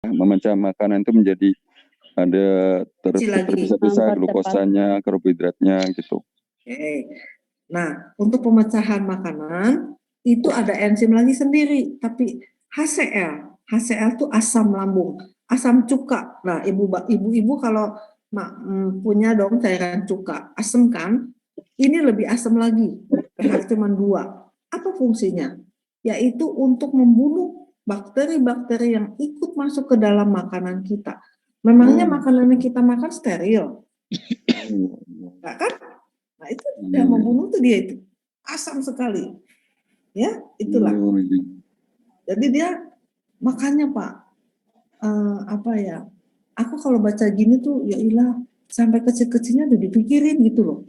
memecah makanan itu menjadi ada terpisah-pisah glukosanya, karbohidratnya gitu. Oke. Nah, untuk pemecahan makanan itu ada enzim lagi sendiri, tapi HCl itu asam lambung, asam cuka. Nah, ibu-ibu kalau punya dong cairan cuka, asam kan? Ini lebih asam lagi, pH cuma 2. Apa fungsinya? Yaitu untuk membunuh bakteri-bakteri yang ikut masuk ke dalam makanan kita. Memangnya makanan yang kita makan steril? Enggak kan? Nah, itu udah membunuh tuh dia itu. Asam sekali. Ya, itulah. Jadi dia makanya Pak, apa ya? Aku kalau baca gini tuh ya ilah sampai kecil-kecilnya udah dipikirin gitu loh.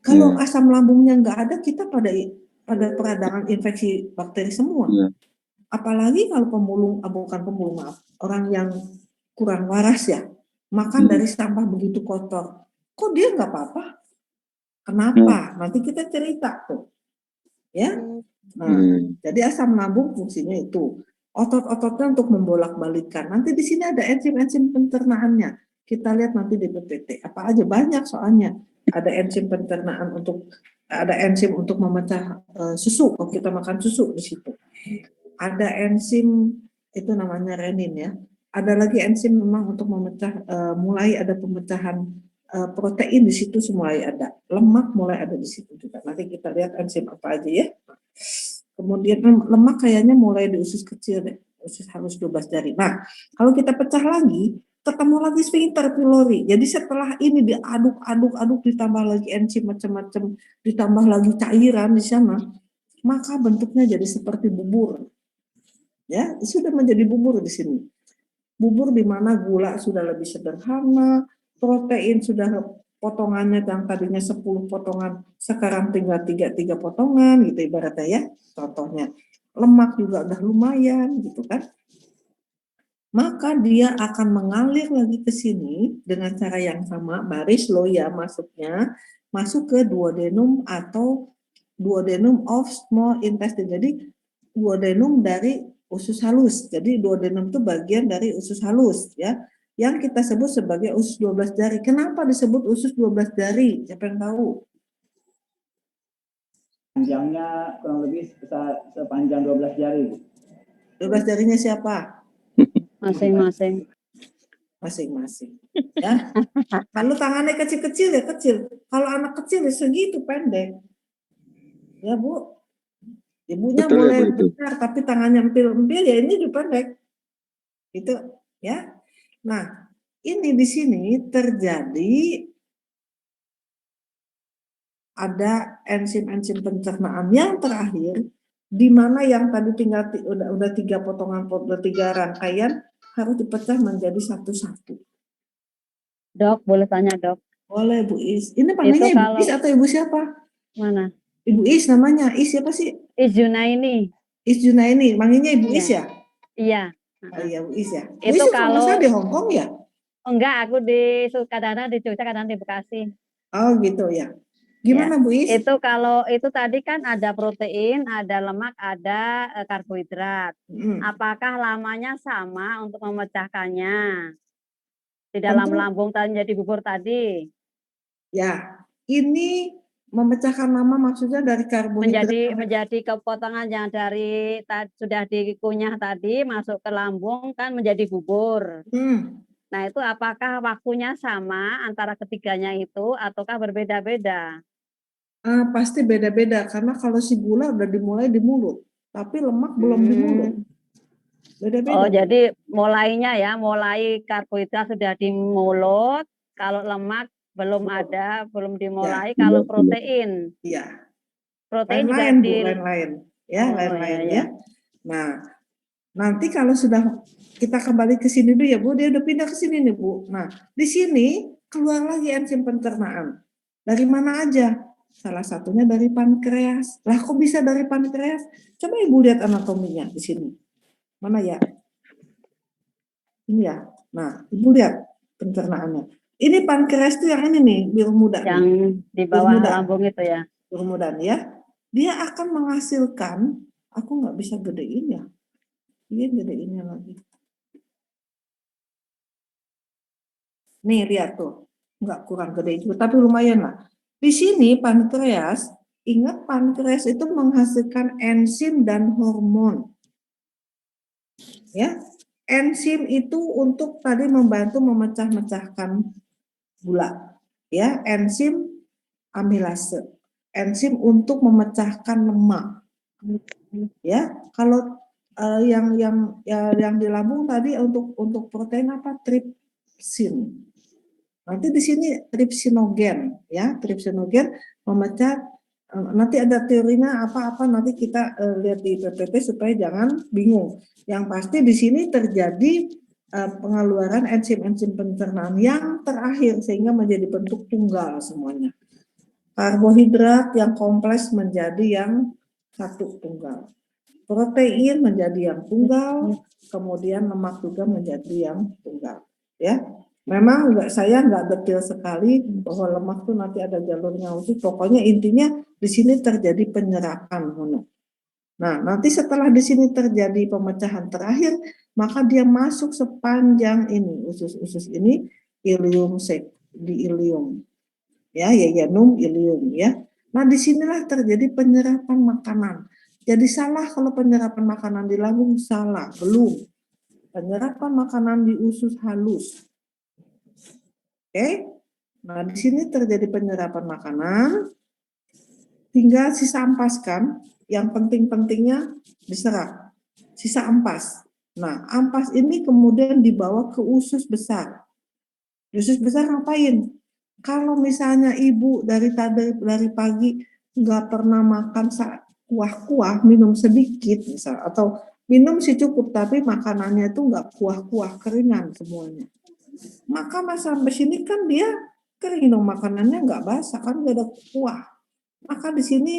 Kalau asam lambungnya nggak ada, kita pada peradangan infeksi bakteri semua. Apalagi kalau bukan pemulung, maaf, orang yang kurang waras ya, makan dari sampah begitu kotor. Kok dia nggak apa-apa? Kenapa? Nanti kita cerita tuh. Ya. Nah, jadi asam lambung fungsinya itu. Otot-ototnya untuk membolak-balikan. Nanti di sini ada enzim-enzim pencernaannya. Kita lihat nanti di PPT. Apa aja banyak soalnya. Ada enzim pencernaan ada enzim untuk memecah susu. Kalau kita makan susu di situ. Ada enzim itu namanya renin ya. Ada lagi enzim memang untuk memecah, mulai ada pemecahan protein di situ mulai ada, lemak mulai ada di situ juga. Nanti kita lihat enzim apa aja ya. Kemudian lemak kayaknya mulai di usus kecil deh, usus halus 12 jari. Nah, kalau kita pecah lagi, ketemu lagi sphincter pylori. Jadi setelah ini diaduk-aduk ditambah lagi enzim macam-macam, ditambah lagi cairan di sana, maka bentuknya jadi seperti bubur. Ya, sudah menjadi bubur di sini. Bubur di mana gula sudah lebih sederhana, protein sudah potongannya yang tadinya 10 potongan sekarang tinggal 3 potongan gitu ibaratnya ya, contohnya. Lemak juga udah lumayan gitu kan. Maka dia akan mengalir lagi ke sini dengan cara yang sama, baris loya masuknya, masuk ke duodenum atau duodenum of small intestine. Jadi duodenum dari usus halus. Jadi duodenum itu bagian dari usus halus ya, yang kita sebut sebagai usus 12 jari. Kenapa disebut usus 12 jari? Siapa yang tahu? Panjangnya kurang lebih sepanjang 12 jari. 12 jarinya siapa? Masing-masing. Masing-masing. Ya. Kalau tangannya kecil-kecil ya kecil. Kalau anak kecil ya segitu pendek. Ya Bu. Ibunya betul, boleh ya, besar tapi tangannya empil-empil ya ini juga pendek. Itu ya. Nah, ini di sini terjadi ada enzim-enzim pencernaan yang terakhir di mana yang tadi tinggal udah 3 potongan, 3 rangkaian harus dipecah menjadi satu-satu. Dok, boleh tanya dok? Boleh Bu Is. Ini panggilnya Ibu Is atau Ibu siapa? Mana? Ibu Is namanya. Is siapa sih? Is Junaini. Is Junaini. Manggilnya Ibu Is ya? Iya. Oh iya Bu Is ya. Bu Is itu kalau di Hong Kong ya? Enggak, aku di kadang-kadang di Jogja, kadang di Bekasi. Oh gitu ya. Gimana Bu Is? Itu kalau itu tadi kan ada protein, ada lemak, ada karbohidrat. Apakah lamanya sama untuk memecahkannya di dalam lambung menjadi bubur tadi? Ya, ini memecahkan lama maksudnya dari karbohidrat menjadi kepotongan yang dari sudah dikunyah tadi masuk ke lambung kan menjadi bubur. Nah itu apakah waktunya sama antara ketiganya itu ataukah berbeda-beda? Pasti beda-beda karena kalau si gula udah dimulai di mulut, tapi lemak belum di mulut. Beda-beda. Oh jadi mulai karbohidrat sudah di mulut, kalau lemak belum ada, belum dimulai, ya. Kalau protein. Iya. Protein lain-lain Bu, lain-lain. Ya, lain-lain ya. Nah, nanti kalau sudah kita kembali ke sini dulu ya Bu, dia udah pindah ke sini nih Bu. Nah, di sini keluar lagi enzim pencernaan. Dari mana aja? Salah satunya dari pankreas. Lah kok bisa dari pankreas? Coba Ibu lihat anatominya di sini. Mana ya? Ini ya. Nah, Ibu lihat pencernaannya. Ini pankreas itu yang ini nih, biru muda. Yang nih. Di bawah lambung itu ya. Biru muda ya. Dia akan menghasilkan, aku nggak bisa gedein ya. Dia gedeinnya lagi. Nih lihat tuh, nggak kurang gede juga, tapi lumayan lah. Di sini pankreas, ingat pankreas itu menghasilkan enzim dan hormon. Ya, enzim itu untuk tadi membantu memecah-mecahkan gula. Ya, enzim amilase, enzim untuk memecahkan lemak. Ya, kalau yang di lambung tadi untuk protein apa? Tripsin. Nanti di sini tripsinogen, ya, tripsinogen memecah. Nanti ada teorinya apa-apa, nanti kita lihat di PPT supaya jangan bingung. Yang pasti di sini terjadi pengeluaran enzim-enzim pencernaan yang terakhir sehingga menjadi bentuk tunggal semuanya. Karbohidrat yang kompleks menjadi yang satu tunggal. Protein menjadi yang tunggal, kemudian lemak juga menjadi yang tunggal. Ya, memang saya nggak detail sekali bahwa lemak itu nanti ada jalurnya khusus. Pokoknya intinya di sini terjadi penyerapan. Nah, nanti setelah di sini terjadi pemecahan terakhir, maka dia masuk sepanjang ini usus-usus ini ilium di ilium, ya, yaianum ilium, ya. Nah, disinilah terjadi penyerapan makanan. Jadi salah kalau penyerapan makanan di lambung, salah, belum. Penyerapan makanan di usus halus. Oke. Nah, di sini terjadi penyerapan makanan, tinggal sisa ampas kan, yang penting-pentingnya diserap. Sisa ampas. Nah, ampas ini kemudian dibawa ke usus besar. Usus besar ngapain? Kalau misalnya ibu dari pagi nggak pernah makan kuah-kuah, minum sedikit misal, atau minum sih cukup tapi makanannya itu nggak kuah-kuah, keringan semuanya. Maka sampai sini kan dia kering dong, makanannya nggak basah kan, nggak ada kuah. Maka di sini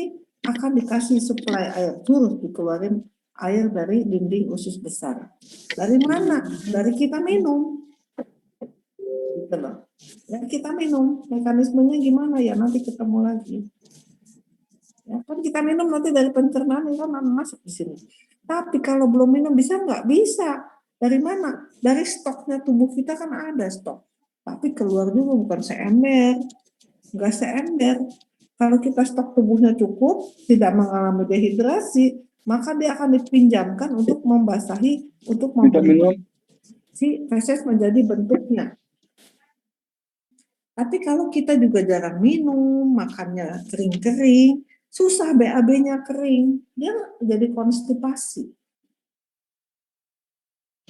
akan dikasih suplai air, terus dikeluarin air dari dinding usus besar. Dari mana? Dari kita minum. Gitu loh. Dan kita minum, mekanismenya gimana ya, nanti ketemu lagi. Ya, kan kita minum nanti dari pencernaan kan masuk di sini. Tapi kalau belum minum bisa nggak? Bisa. Dari mana? Dari stoknya tubuh kita kan ada stok. Tapi keluar juga bukan seember, nggak seember. Kalau kita stok tubuhnya cukup, tidak mengalami dehidrasi, maka dia akan dipinjamkan untuk membasahi, untuk membentuk si feses menjadi bentuknya. Tapi kalau kita juga jarang minum, makannya kering-kering, susah BAB-nya kering, dia jadi konstipasi.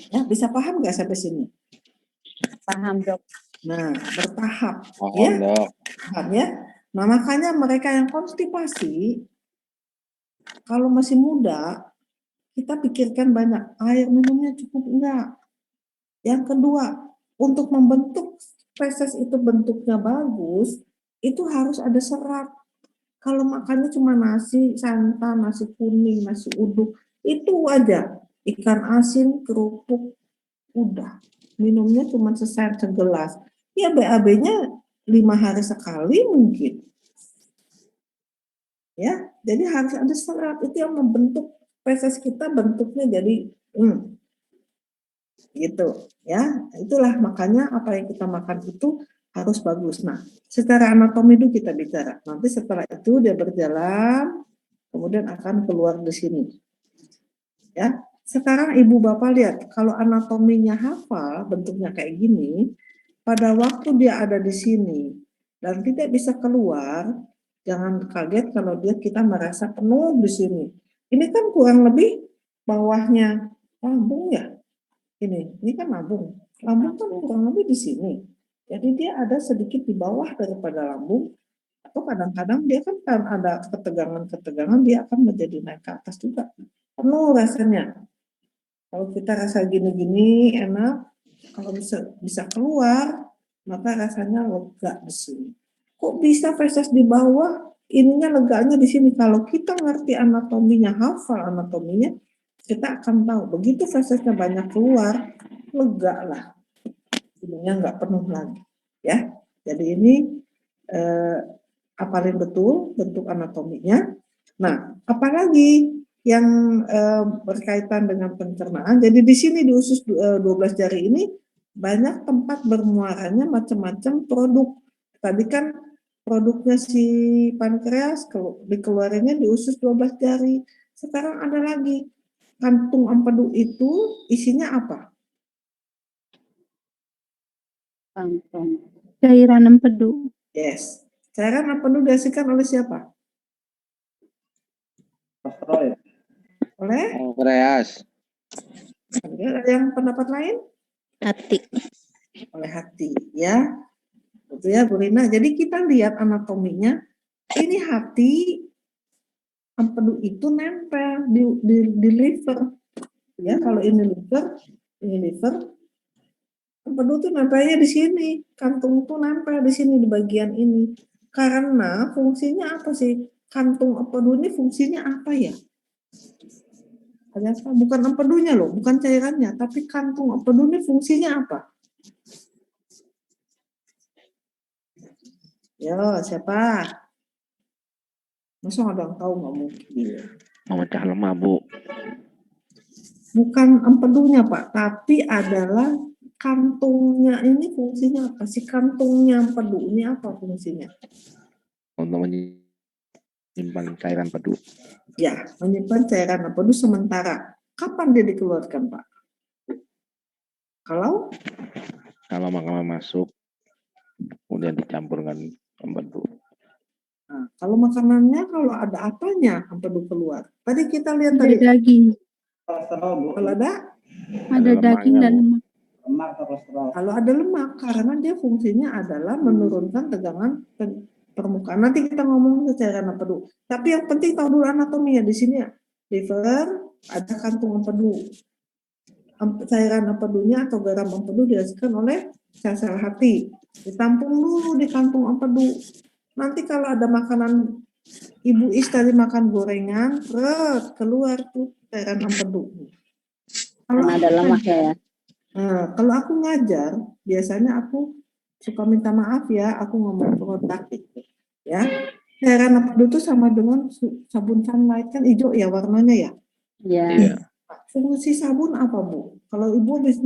Ya, bisa paham nggak sampai sini? Paham, Dok. Nah, bertahap. Paham, Ya? Dok. Paham ya? Nah, makanya mereka yang konstipasi, kalau masih muda, kita pikirkan banyak, air minumnya cukup enggak. Yang kedua, untuk membentuk feses itu bentuknya bagus, itu harus ada serat. Kalau makannya cuma nasi santan, nasi kuning, nasi uduk, itu aja. Ikan asin, kerupuk, udah. Minumnya cuma segelas. Ya BAB-nya 5 hari sekali mungkin. Ya, jadi harus ada serat. Itu yang membentuk feses kita, bentuknya jadi gitu. Ya, itulah makanya apa yang kita makan itu harus bagus. Nah, secara anatomi itu kita bicara. Nanti setelah itu dia berjalan, kemudian akan keluar di sini. Ya, sekarang ibu bapak lihat, kalau anatominya hafal, bentuknya kayak gini, pada waktu dia ada di sini dan tidak bisa keluar, jangan kaget kalau kita merasa penuh di sini. Ini kan kurang lebih bawahnya lambung ya. Ini kan lambung. Lambung kan kurang lebih di sini. Jadi dia ada sedikit di bawah daripada lambung, atau kadang-kadang dia kan ada ketegangan-ketegangan, dia akan menjadi naik ke atas juga. Penuh rasanya. Kalau kita rasa gini-gini enak, kalau bisa keluar, maka rasanya lega di sini. Kok bisa feses di bawah? Ininya leganya di sini. Kalau kita ngerti anatominya, hafal anatominya, kita akan tahu. Begitu fesesnya banyak keluar, lega lah. Ininya nggak penuh lagi. Ya, jadi ini apalin betul bentuk anatominya. Nah, apalagi yang berkaitan dengan pencernaan. Jadi di sini di usus 12 jari ini banyak tempat bermuaranya macam-macam produk. Tadi kan produknya si pankreas dikeluarinnya di usus 12 jari. Sekarang ada lagi kantung empedu itu isinya apa? Kantung. Cairan empedu. Yes. Cairan empedu dihasilkan oleh siapa? Kolesterol ya. Oleh? Pankreas. Ada yang pendapat lain? Hati. Oleh hati, ya. Betul ya, Bu Rina. Jadi kita lihat anatominya. Ini hati empedu itu nempel di liver. Ya, kalau ini liver, empedu itu nempelnya di sini. Kantung itu nempel di sini di bagian ini. Karena fungsinya apa sih? Kantung empedu ini fungsinya apa ya? Bukan empedunya loh, bukan cairannya, tapi kantung empedu ini fungsinya apa? Yo, siapa? Masa ada yang tahu nggak mungkin? Memecah lemak, Bu. Bukan empedunya Pak, tapi adalah kantungnya ini fungsinya apa sih? Kantungnya empedu ini apa fungsinya? Untuk menyimpan cairan empedu. Ya, menyimpan cairan empedu sementara. Kapan dia dikeluarkan Pak? Kalau makanan masuk, kemudian dicampur dengan empedu. Nah, kalau makanannya kalau ada apanya empedu keluar. Tadi kita lihat Ada tadi daging. Kolesterol, Bu. kalau ada Ada daging dan lemak. Lemak atau kolesterol. kalau ada lemak karena dia fungsinya adalah menurunkan tegangan permukaan. Nanti kita ngomong ke cairan empedu. Tapi yang penting tahu dulu anatominya di sini ya. Liver ada kantung empedu. Cairan empedunya atau garam empedu dihasilkan oleh sel-sel hati. Ditampung dulu di kantung empedu. Nanti kalau ada makanan Ibu Is tadi makan gorengan, keluar tuh cairan empedu. Karena ada lemaknya ya. Nah, kalau aku ngajar, biasanya aku suka minta maaf ya, aku ngomong praktik ya. Cairan empedu itu sama dengan sabun sunlight kan hijau ya warnanya ya. Iya. Iya. Fungsi sabun apa Bu? Kalau Ibu habis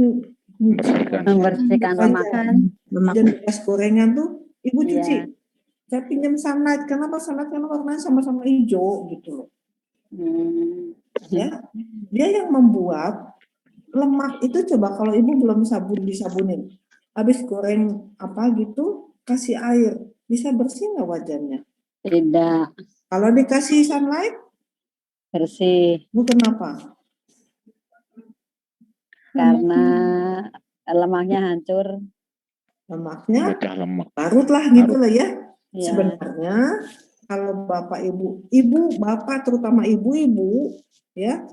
Membersihkan lemak. dan bekas gorengan tuh Ibu cuci. Iya. Saya pinjam sunlight, kenapa sunlight? Karena warnanya sama-sama hijau gitu loh. Ya, dia yang membuat lemak itu coba kalau Ibu belum disabunin, habis goreng apa gitu, kasih air, bisa bersih nggak wajahnya? Tidak. Kalau dikasih sunlight, Bersih. Bu kenapa? Karena lemaknya hancur. Lemaknya Memecah lemak. larut lah gitu lah ya. Ya. Sebenarnya kalau Bapak Ibu, Bapak terutama ibu-ibu ya,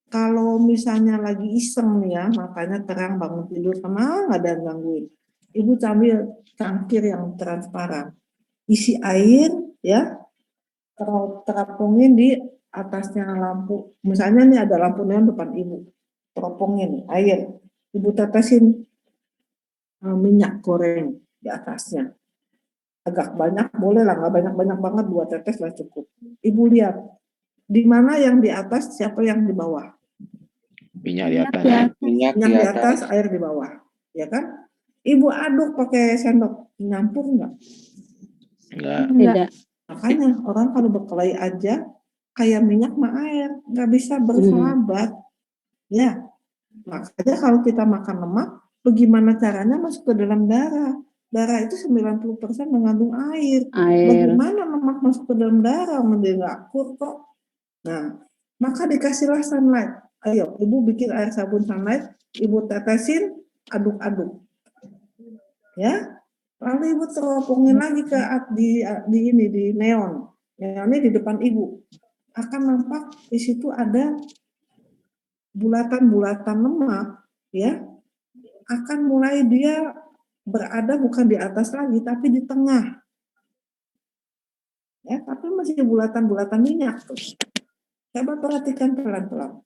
kalau misalnya lagi iseng nih ya, matanya terang bangun tidur tenang, nggak ada yang gangguin. Ibu ambil cangkir yang transparan, isi air ya, terapungin di atasnya lampu. Misalnya nih ada lampu neon depan Ibu, teropongin air, Ibu tetesin minyak goreng di atasnya. Agak banyak boleh lah, nggak banyak-banyak banget, 2 tetes lah cukup. Ibu lihat di mana yang di atas, siapa yang di bawah. Minyak di atas. Minyak Minyak di atas, air di bawah, ya kan? Ibu aduk pakai sendok, nyampur nggak? Enggak. Tidak. Makanya orang kalau berkelahi aja kayak minyak sama air, nggak bisa bersahabat. Ya, makanya kalau kita makan lemak, bagaimana caranya masuk ke dalam darah? Darah itu 90% mengandung air. Bagaimana lemak masuk ke dalam darah? Dia nggak akur kok. Nah, maka dikasihlah sunlight. Ayo, Ibu bikin air sabun sunlight, Ibu tetesin, aduk-aduk. Ya, lalu Ibu teropongin lagi ke di neon. Neonnya di depan Ibu. Akan nampak di situ ada bulatan-bulatan lemak, ya. Akan mulai dia berada bukan di atas lagi, tapi di tengah. Ya, tapi masih bulatan-bulatan minyak tuh. Coba perhatikan pelan-pelan.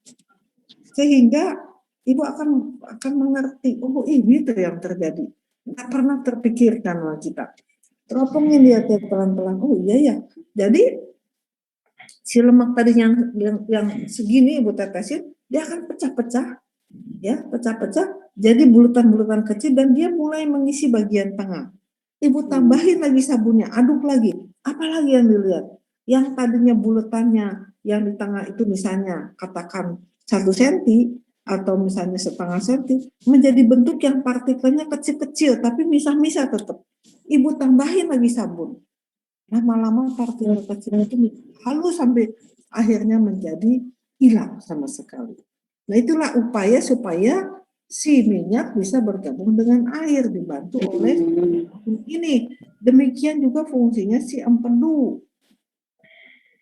Sehingga Ibu akan mengerti, oh ini tuh yang terjadi. Nggak pernah terpikirkan oleh kita. Teropongin dia pelan-pelan. Oh iya ya. Jadi si lemak tadi yang segini Ibu tetesin, dia akan pecah-pecah. Ya, pecah-pecah jadi bulatan-bulatan kecil dan dia mulai mengisi bagian tengah. Ibu tambahin lagi sabunnya, aduk lagi. Apalagi yang dilihat? Yang tadinya bulatannya yang di tengah itu misalnya katakan 1 cm atau misalnya setengah senti, menjadi bentuk yang partikelnya kecil-kecil tapi misah-misah tetap. Ibu tambahin lagi sabun. Lama-lama partikel kecil itu halus sampai akhirnya menjadi hilang sama sekali. Nah, itulah upaya supaya si minyak bisa bergabung dengan air dibantu oleh ini. Demikian juga fungsinya si empedu.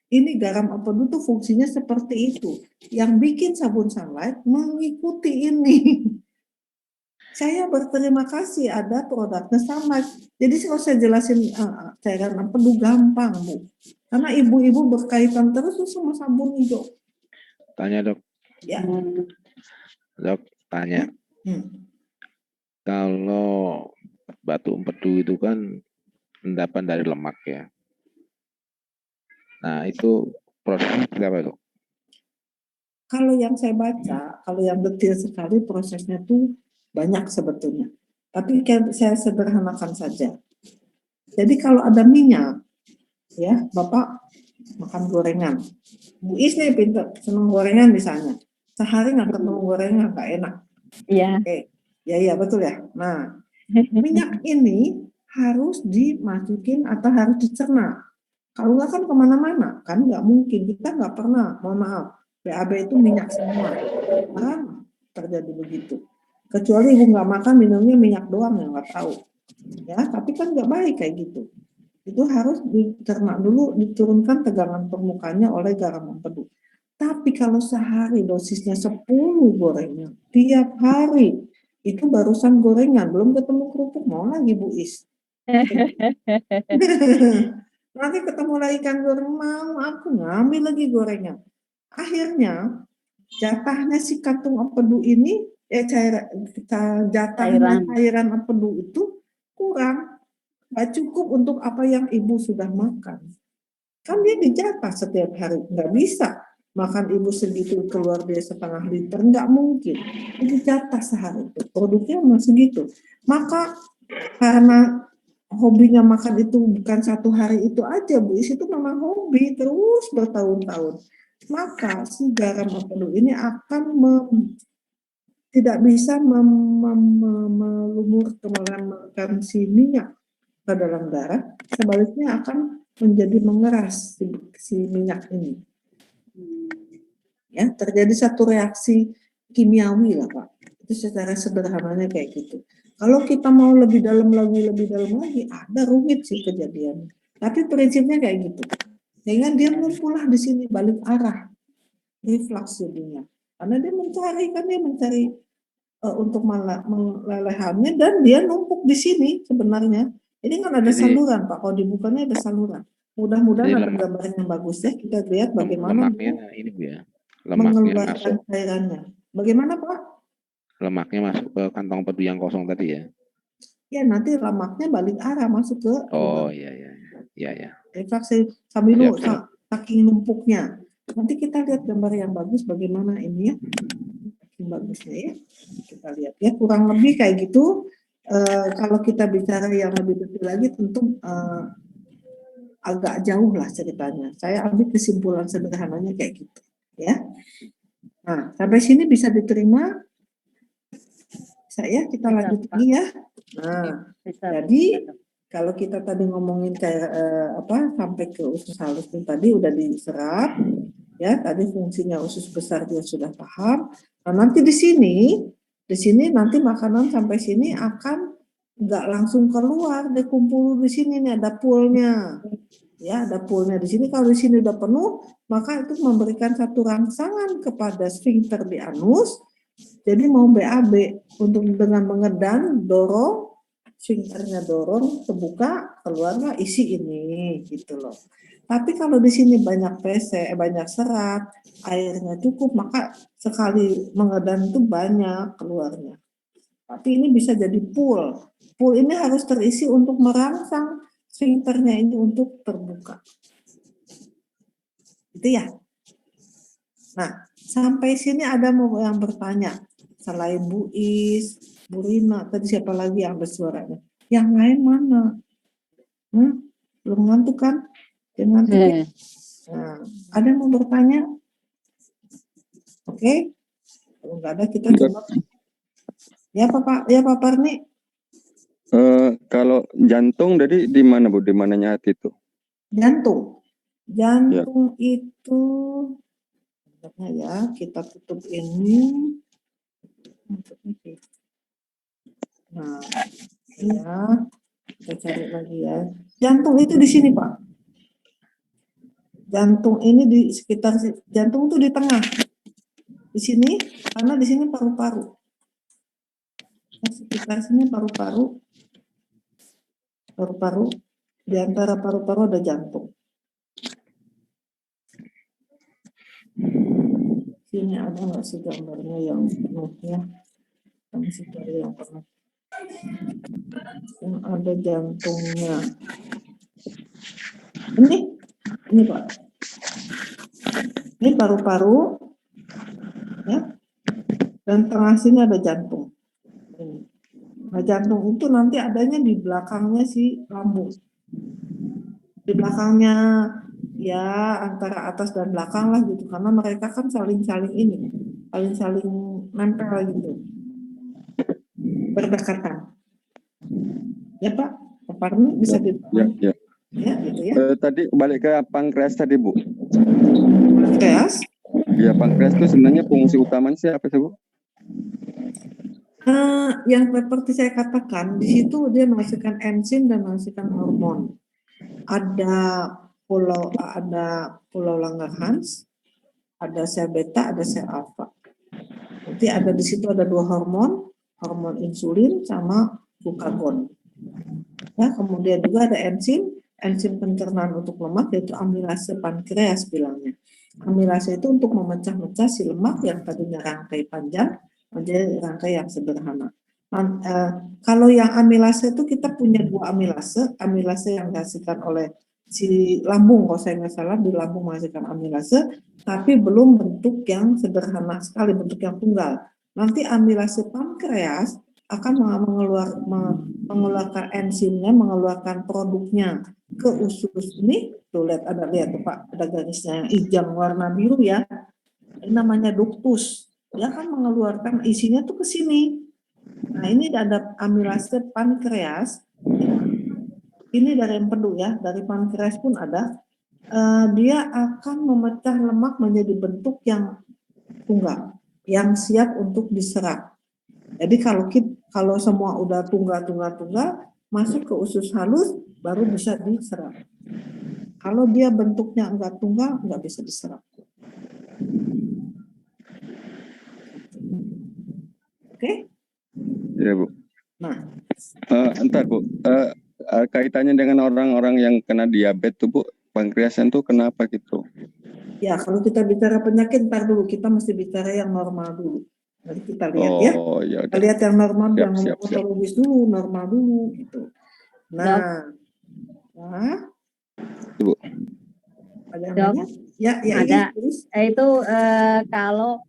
Ini garam empedu tuh fungsinya seperti itu. Yang bikin sabun Sunlight mengikuti ini. Saya berterima kasih ada produknya Sunlight. Jadi kalau saya jelasin cairan empedu gampang, Bu. Karena ibu-ibu berkaitan terus sama sabun hijau. Tanya dok. Ya. Dok, tanya. Kalau batu empedu itu kan endapan dari lemak ya. Nah, itu prosesnya berapa dok? Kalau yang saya baca, kalau yang detail sekali prosesnya tuh banyak sebetulnya. Tapi saya sederhanakan saja. Jadi kalau ada minyak, ya Bapak makan gorengan. Bu Is nih pintar, senang gorengan misalnya. Sehari nggak ketemu gorengan, nggak enak. Iya. Oke, ya betul ya. Nah, minyak ini harus dimasukin atau harus dicerna. Kalau nggak kan kemana-mana, kan nggak mungkin. Kita nggak pernah, mohon maaf, BAB itu minyak semua. Kan terjadi begitu. Kecuali ibu nggak makan minumnya minyak doang yang nggak tahu. Ya, tapi kan nggak baik kayak gitu. Itu harus dicerna dulu, diturunkan tegangan permukaannya oleh garam empedu. Tapi kalau sehari dosisnya 10 gorengan, tiap hari, itu barusan gorengan, belum ketemu kerupuk, mau lagi Bu Is. Nanti ketemu lagi ikan goreng, mau aku ngambil lagi gorengan. Akhirnya, jatahnya si kantung empedu ini, jatahnya cairan empedu itu kurang. Nggak cukup untuk apa yang ibu sudah makan. Kan dia dijatah setiap hari, nggak bisa makan ibu segitu keluar dia setengah liter, nggak mungkin. Dijatah sehari itu, produknya masih segitu. Maka karena hobinya makan itu bukan satu hari itu aja, Bu Is, itu memang hobi terus bertahun-tahun. Maka si garam empedu ini akan tidak bisa melumurkan si minyak ke dalam darah, sebaliknya akan menjadi mengeras si minyak ini. Ya, terjadi satu reaksi kimiawi lah Pak. Itu secara sederhananya kayak gitu. Kalau kita mau lebih dalam lagi, ada rumit sih kejadian. Tapi prinsipnya kayak gitu. Sehingga dia ngumpullah di sini balik arah, reflux jadinya. Karena dia mencari untuk melelehannya dan dia numpuk di sini sebenarnya. Ini kan ada saluran Pak, kalau dibukanya ada saluran. Mudah-mudahan ada gambaran yang bagus ya, kita lihat bagaimana lemaknya ini Bu ya. mengeluarkan cairannya. Bagaimana Pak? Lemaknya masuk ke kantong empedu yang kosong tadi ya? Ya nanti lemaknya balik arah masuk ke. Oh iya. Refraksi sambil saking numpuknya. Nanti kita lihat gambar yang bagus bagaimana ini ya. Bagusnya ya. Kita lihat ya, kurang lebih kayak gitu. Kalau kita bicara yang lebih detail lagi tentu agak jauh lah ceritanya. Saya ambil kesimpulan sederhananya kayak gitu ya. Nah, sampai sini bisa diterima? Saya kita lanjut lagi ya. Nah, jadi kalau kita tadi ngomongin kayak sampai ke usus halus itu tadi udah diserap ya, tadi fungsinya usus besar dia sudah paham. Nah, nanti di sini nanti makanan sampai sini akan nggak langsung keluar, dikumpul di sini nih ada poolnya. Ya, ada poolnya di sini. Kalau di sini udah penuh, maka itu memberikan satu rangsangan kepada sphincter di anus. Jadi mau BAB untuk dengan mengedan, dorong, sphincternya dorong, terbuka, keluarlah isi ini, gitu loh. Tapi kalau di sini banyak banyak serat, airnya cukup, maka sekali mengedan itu banyak keluarnya. Tapi ini bisa jadi pool. Pool ini harus terisi untuk merangsang sphincternya ini untuk terbuka. Itu ya. Nah, sampai sini ada yang bertanya, selain Bu Is, Bu Rina, tadi siapa lagi yang ada suaranya? Yang lain mana? Belum ngantuk kan? Jangan ngantuk ya. Nah, ada yang mau bertanya? Oke. Kalau nggak ada kita coba. Ya Pak Parni. Kalau jantung jadi di mana Bu? Di mananya hati itu? Jantung itu ya, kita tutup ini. Nah, ya, kita cari lagi ya. Jantung itu di sini Pak. Jantung ini di sekitar jantung itu di tengah. Di sini, karena di sini paru-paru. Sekitar sini paru-paru. Di antara paru-paru ada jantung. Sini ada nggak sih gambarnya yang penuh ya? Kami sih cari yang penuh. Yang ada jantungnya. Ini Pak. Ini paru-paru, ya. Dan tengah sini ada jantung. Nah, jantung itu nanti adanya di belakangnya si lambung. Di belakangnya ya antara atas dan belakang lah gitu, karena mereka kan saling ini, saling nempel gitu, berdekatan. Ya Pak Parmi bisa dipahami? Ya gitu ya. Tadi balik ke pankreas tadi Bu. Pankreas? Ya, pankreas itu sebenarnya fungsi utamanya siapa sih Bu? Yang seperti saya katakan, di situ dia menghasilkan enzim dan menghasilkan hormon. Ada pulau Langerhans, ada sel beta, ada sel alfa. Nanti ada di situ ada 2 hormon insulin sama glukagon. Ya, kemudian juga ada enzim pencernaan untuk lemak yaitu amilase pankreas bilangnya. Amilase itu untuk memecah-mecah si lemak yang tadinya rangkai panjang menjadi rangkai yang sederhana. Kalau yang amilase itu kita punya 2 amilase yang dihasilkan oleh si lambung, kalau saya nggak salah di lambung menghasilkan amilase, tapi belum bentuk yang sederhana sekali, bentuk yang tunggal. Nanti amilase pankreas akan mengeluarkan enzimnya, mengeluarkan produknya ke usus ini. Tuh lihat tuh Pak, ada garisnya yang hijau warna biru ya. Ini namanya ductus. Dia akan mengeluarkan isinya tuh ke sini. Nah, ini ada amilase pankreas. Ini dari empedu ya, dari pankreas pun ada. Dia akan memecah lemak menjadi bentuk yang tunggal, yang siap untuk diserap. Jadi kalau semua udah tunggal, masuk ke usus halus, baru bisa diserap. Kalau dia bentuknya enggak tunggal, enggak bisa diserap. Oke? Ya Bu. Nah, Entar Bu, kaitannya dengan orang-orang yang kena diabetes tuh Bu, pankreasnya tuh kenapa gitu? ya kalau kita bicara penyakit, ntar dulu kita mesti bicara yang normal dulu. Nanti kita lihat ya. Ya Kita lihat yang normal, siap, yang patologis dulu, normal dulu gitu. Nah, Ibu. ada yang nanya? Ya ada. ini, Itu kalau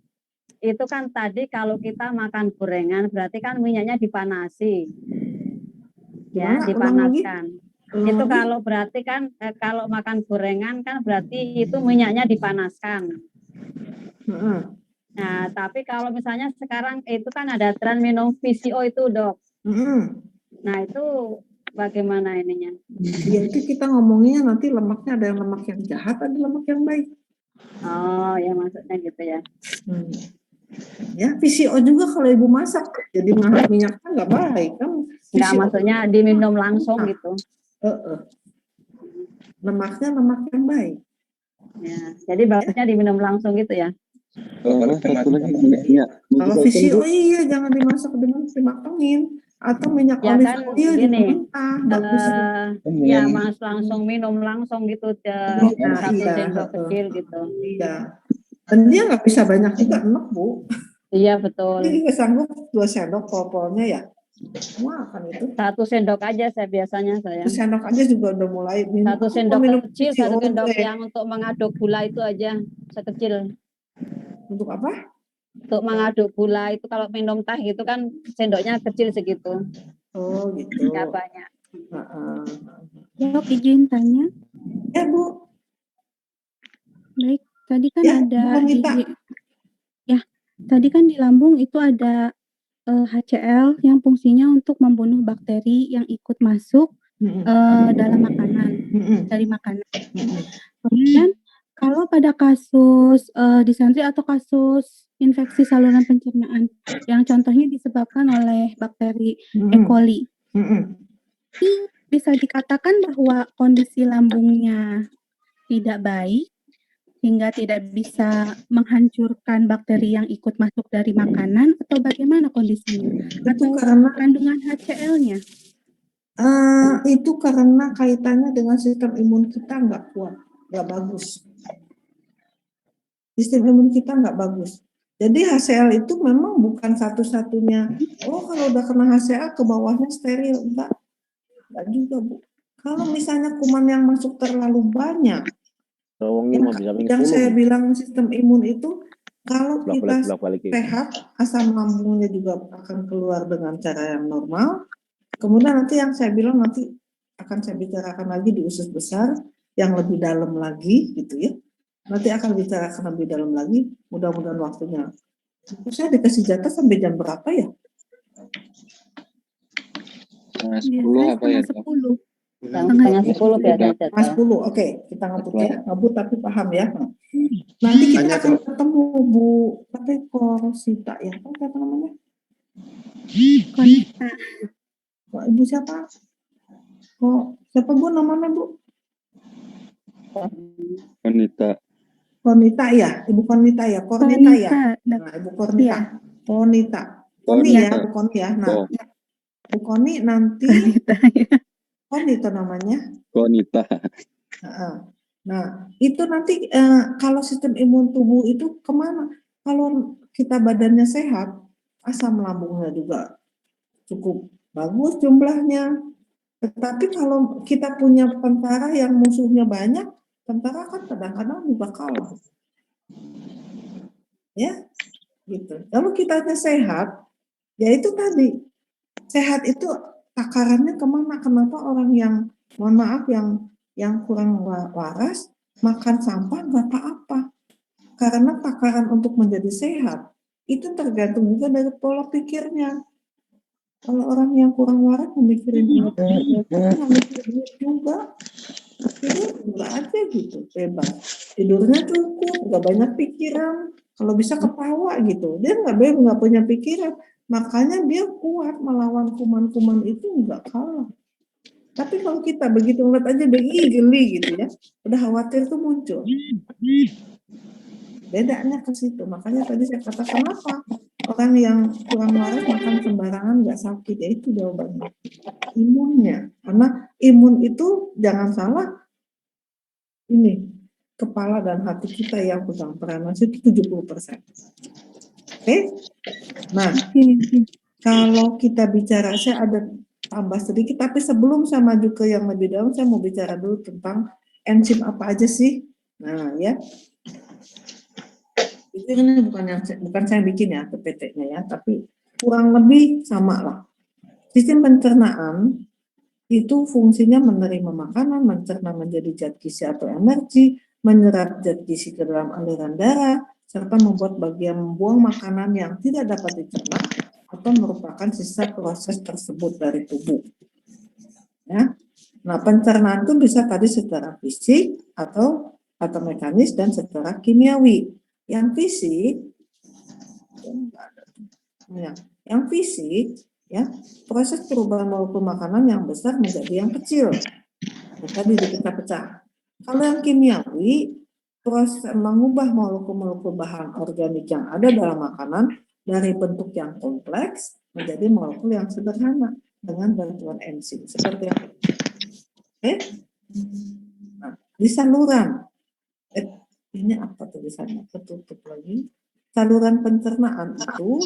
itu kan tadi kalau kita makan gorengan berarti kan minyaknya dipanasi. Ya, dipanaskan. Itu kalau berarti kan kalau makan gorengan kan berarti itu minyaknya dipanaskan. Nah, tapi kalau misalnya sekarang itu kan ada tren minum VCO itu, Dok. Nah, itu bagaimana ininya? Ya itu kita ngomonginnya nanti lemaknya ada yang lemak yang jahat, ada lemak yang baik. Oh, ya maksudnya gitu ya. Ya, VCO juga kalau ibu masak, jadi minyaknya nggak baik kan? Nggak, maksudnya diminum langsung gitu. Lemaknya lemak yang baik. Ya, jadi bagusnya diminum langsung gitu ya. Kalau VCO iya jangan dimasak dengan minyak angin atau minyak ya olive kan, oil gini, bagus. Ya mas langsung minum langsung gitu, 1 sendok kecil gitu. Iya. Dan dia nggak bisa banyak juga enak Bu. Iya betul. Jadi juga sanggup 2 sendok pol-polnya ya. Semua akan itu. 1 sendok aja biasanya saya. 1 sendok aja juga udah mulai minum. 1 sendok kecil, 1 sendok yang untuk mengaduk gula itu aja sekecil. Untuk apa? Untuk mengaduk gula itu kalau minum teh itu kan sendoknya kecil segitu, Oh gitu. nggak banyak. Dok, izin tanya. Ya Bu. Baik, tadi kan Ya, ada Bu Anita. tadi kan di lambung itu ada HCl yang fungsinya untuk membunuh bakteri yang ikut masuk dalam makanan, dari makanan. Kemudian kalau pada kasus disentri atau kasus infeksi saluran pencernaan yang contohnya disebabkan oleh bakteri E. coli, ini bisa dikatakan bahwa kondisi lambungnya tidak baik hingga tidak bisa menghancurkan bakteri yang ikut masuk dari makanan, atau bagaimana kondisinya? Atau karena kandungan HCl-nya? Itu karena kaitannya dengan sistem imun kita nggak kuat, nggak bagus. Sistem imun kita nggak bagus. Jadi HCl itu memang bukan satu-satunya. Oh, kalau udah kena HCl ke bawahnya steril, enggak juga Bu. Kalau misalnya kuman yang masuk terlalu banyak, yang saya bilang sistem imun itu, kalau kita sehat, asam lambungnya juga akan keluar dengan cara yang normal. Kemudian nanti yang saya bilang nanti akan saya bicarakan lagi di usus besar yang lebih dalam lagi gitu ya. Nanti akan bicarakan lebih dalam lagi, mudah-mudahan waktunya. Saya dikasih jatah sampai jam berapa ya? 10 apa ya? 10. Setengah 10 biasanya Mas jadwal. 10, oke, kita ngebut ya, ngebut tapi paham ya. Nanti kita akan ketemu Bu Rosita ya, apa namanya? Konita. Ibu siapa? Siapa Bu namanya Bu? Konita ya, Ibu Konita ya, Kornita ya. Nah, Ibu Kornita, Ya. Konita, Koni ya, Bu Koni ya. Nah, Bu Koni nanti, Konita namanya. Konita. Nah, itu nanti kalau sistem imun tubuh itu kemana? Kalau kita badannya sehat, asam lambungnya juga cukup bagus jumlahnya. Tetapi kalau kita punya tentara yang musuhnya banyak, tentara kan kadang-kadang juga kalah. Ya, gitu. Kalau kita sehat, ya itu tadi, sehat itu takarannya kemana? Kenapa orang yang, mohon maaf, yang kurang waras, makan sampah nggak apa-apa. Karena takaran untuk menjadi sehat, itu tergantung juga dari pola pikirnya. Kalau orang yang kurang waras memikirin nggak mikirin juga, tidur nggak aja gitu, bebas. Tidurnya cukup, nggak banyak pikiran. Kalau bisa ketawa gitu, dia nggak punya pikiran. Makanya dia kuat melawan kuman-kuman itu nggak kalah. Tapi kalau kita begitu ngeliat aja geli gitu ya, udah khawatir tuh muncul. Bedanya ke situ. Makanya tadi saya katakan kenapa orang yang kurang waras makan sembarangan nggak sakit, ya itu jawabannya. Imunnya, karena imun itu jangan salah, ini kepala dan hati kita yang pegang peranan itu 70%. Oke? Nah, kalau kita bicara, saya ada tambah sedikit, tapi sebelum saya maju ke yang lebih dalam, saya mau bicara dulu tentang enzim apa aja sih. Nah, ya. Itu ini bukan saya bikin ya PPT-nya ya, tapi kurang lebih sama lah. Sistem pencernaan itu fungsinya menerima makanan, mencerna menjadi zat gizi atau energi, menyerap zat gizi ke dalam aliran darah, serta membuat bagian membuang makanan yang tidak dapat dicerna atau merupakan sisa proses tersebut dari tubuh. Ya. Nah, pencernaan itu bisa tadi secara fisik atau mekanis dan secara kimiawi. Yang fisik, ya, proses perubahan molekul makanan yang besar menjadi yang kecil. Tadi dipecah-pecah. Kalau yang kimiawi, proses mengubah molekul-molekul bahan organik yang ada dalam makanan dari bentuk yang kompleks menjadi molekul yang sederhana dengan bantuan enzim. Seperti yang nah, di saluran, ini apa tulisannya? Ketutup lagi. Saluran pencernaan itu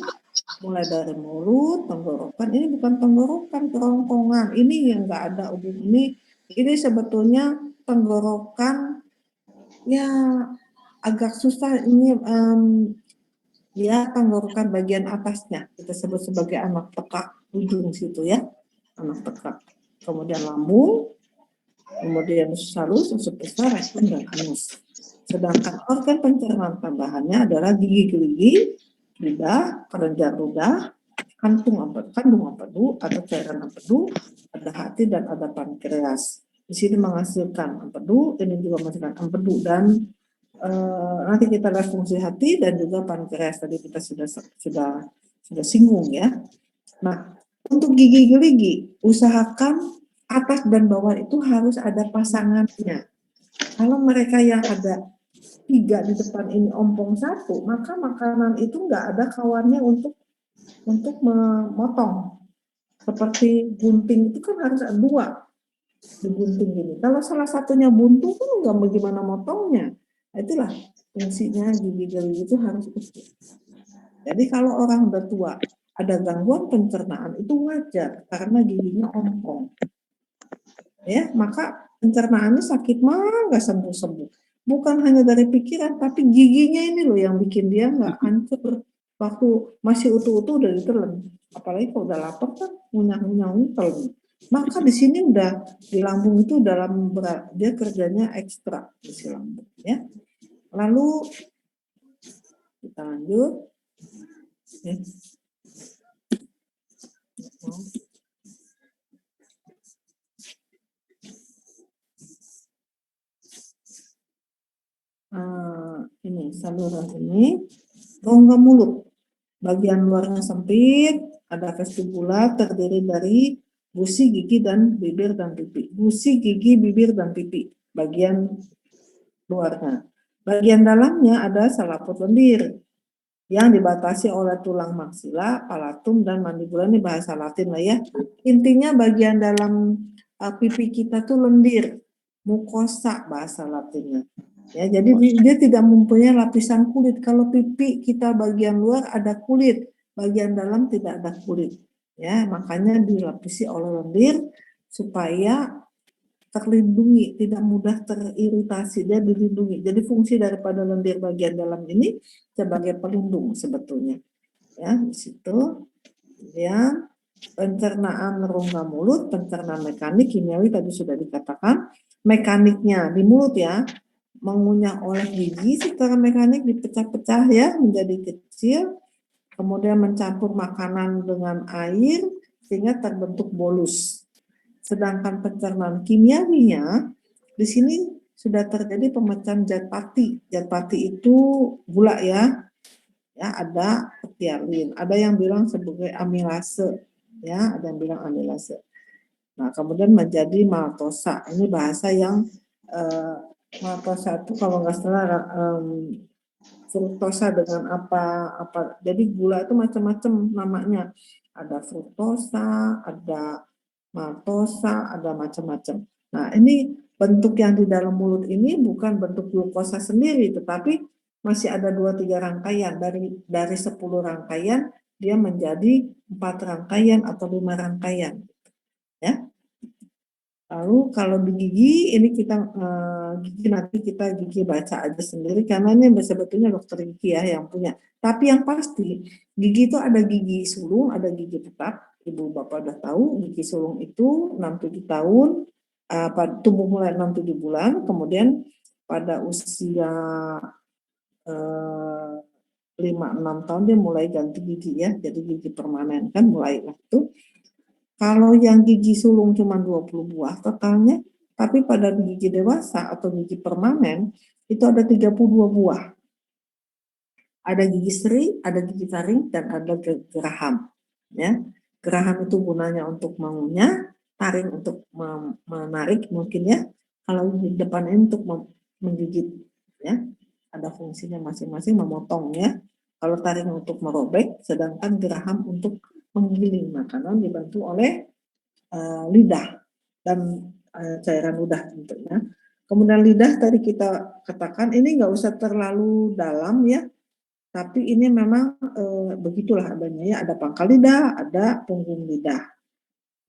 mulai dari mulut, tenggorokan. Ini bukan tenggorokan, kerongkongan. Ini yang nggak ada ini sebetulnya tenggorokan. Ya agak susah ini dia tenggorokan bagian atasnya, kita sebut sebagai anak tekak ujung situ ya, anak tekak. Kemudian lambung, kemudian usus halus, usus besar, rektum, dan anus. Sedangkan organ pencernaan tambahannya adalah gigi gerigi, lidah, kelenjar ludah, kandung empedu atau cairan empedu, ada hati dan ada pankreas. Di sini menghasilkan empedu, ini juga menghasilkan empedu dan nanti kita lihat fungsi hati dan juga pankreas tadi kita sudah singgung ya. Nah, untuk gigi gerigi usahakan atas dan bawah itu harus ada pasangannya. Kalau mereka yang ada 3 di depan ini ompong 1, maka makanan itu nggak ada kawannya untuk memotong. Seperti gunting itu kan harus ada 2 digunting gini. Kalau salah satunya buntu kan nggak bagaimana motongnya. Itulah fungsinya gigi gerigi itu harus utuh. Jadi kalau orang udah tua ada gangguan pencernaan itu wajar karena giginya ompong. Ya, maka pencernaannya sakit mah nggak sembuh-sembuh. Bukan hanya dari pikiran, tapi giginya ini loh yang bikin dia nggak hancur. Waktu masih utuh-utuh udah ditelan. Apalagi kalau udah lapar kan ngunyah-ngunyah telan. Maka di sini udah di lambung itu dalam berat, dia kerjanya ekstra di si lambung ya. Lalu kita lanjut. Ya. Ini saluran ini rongga mulut, bagian luarnya sempit, ada vestibula terdiri dari gusi, gigi, dan bibir dan pipi. Gusi, gigi, bibir, dan pipi bagian luarnya. Bagian dalamnya ada selaput lendir yang dibatasi oleh tulang maksila, palatum, dan mandibula. Ini bahasa Latin lah ya. Intinya bagian dalam pipi kita tuh lendir, mukosa bahasa Latinnya. Ya, jadi dia tidak mempunyai lapisan kulit. Kalau pipi kita bagian luar ada kulit, bagian dalam tidak ada kulit. Ya, makanya dilapisi oleh lendir supaya terlindungi, tidak mudah teriritasi, dia dilindungi. Jadi fungsi daripada lendir bagian dalam ini sebagai pelindung sebetulnya. Ya, di situ. Ya, pencernaan rongga mulut, pencernaan mekanik, kimiawi tadi sudah dikatakan. Mekaniknya di mulut ya, mengunyah oleh gigi secara mekanik dipecah-pecah ya menjadi kecil, kemudian mencampur makanan dengan air sehingga terbentuk bolus. Sedangkan pencernaan kimiawinya di sini sudah terjadi pemecahan zat pati. Zat pati itu gula ya. Ya, ada ptialin, ada yang bilang sebagai amilase ya, ada yang bilang amilase. Nah, kemudian menjadi maltosa. Ini bahasa yang maltosa itu kalau nggak salah fruktosa dengan apa. Jadi gula itu macam-macam namanya. Ada fruktosa, ada maltosa, ada macam-macam. Nah, ini bentuk yang di dalam mulut ini bukan bentuk glukosa sendiri, tetapi masih ada 2-3 rangkaian. Dari 10 rangkaian dia menjadi 4 rangkaian atau 5 rangkaian. Ya. Lalu kalau di gigi ini kita gigi nanti kita gigi baca aja sendiri karena ini sebetulnya dokter gigi ya yang punya. Tapi yang pasti gigi itu ada gigi sulung, ada gigi tetap. Ibu bapak udah tahu gigi sulung itu 6-7 tahun, tumbuh mulai 6-7 bulan, kemudian pada usia 5-6 tahun dia mulai ganti gigi ya, jadi gigi permanen kan mulai itu. Kalau yang gigi sulung cuma 20 buah totalnya, tapi pada gigi dewasa atau gigi permanen itu ada 32 buah. Ada gigi seri, ada gigi taring, dan ada geraham. Ya. Geraham itu gunanya untuk mengunyah, taring untuk menarik mungkin ya. Kalau di depan ini untuk menggigit ya. Ada fungsinya masing-masing memotong ya. Kalau taring untuk merobek, sedangkan geraham untuk menggiling makanan dibantu oleh lidah dan cairan ludah tentunya. Kemudian lidah tadi kita katakan ini nggak usah terlalu dalam ya, tapi ini memang begitulah adanya ya. Ada pangkal lidah, ada punggung lidah.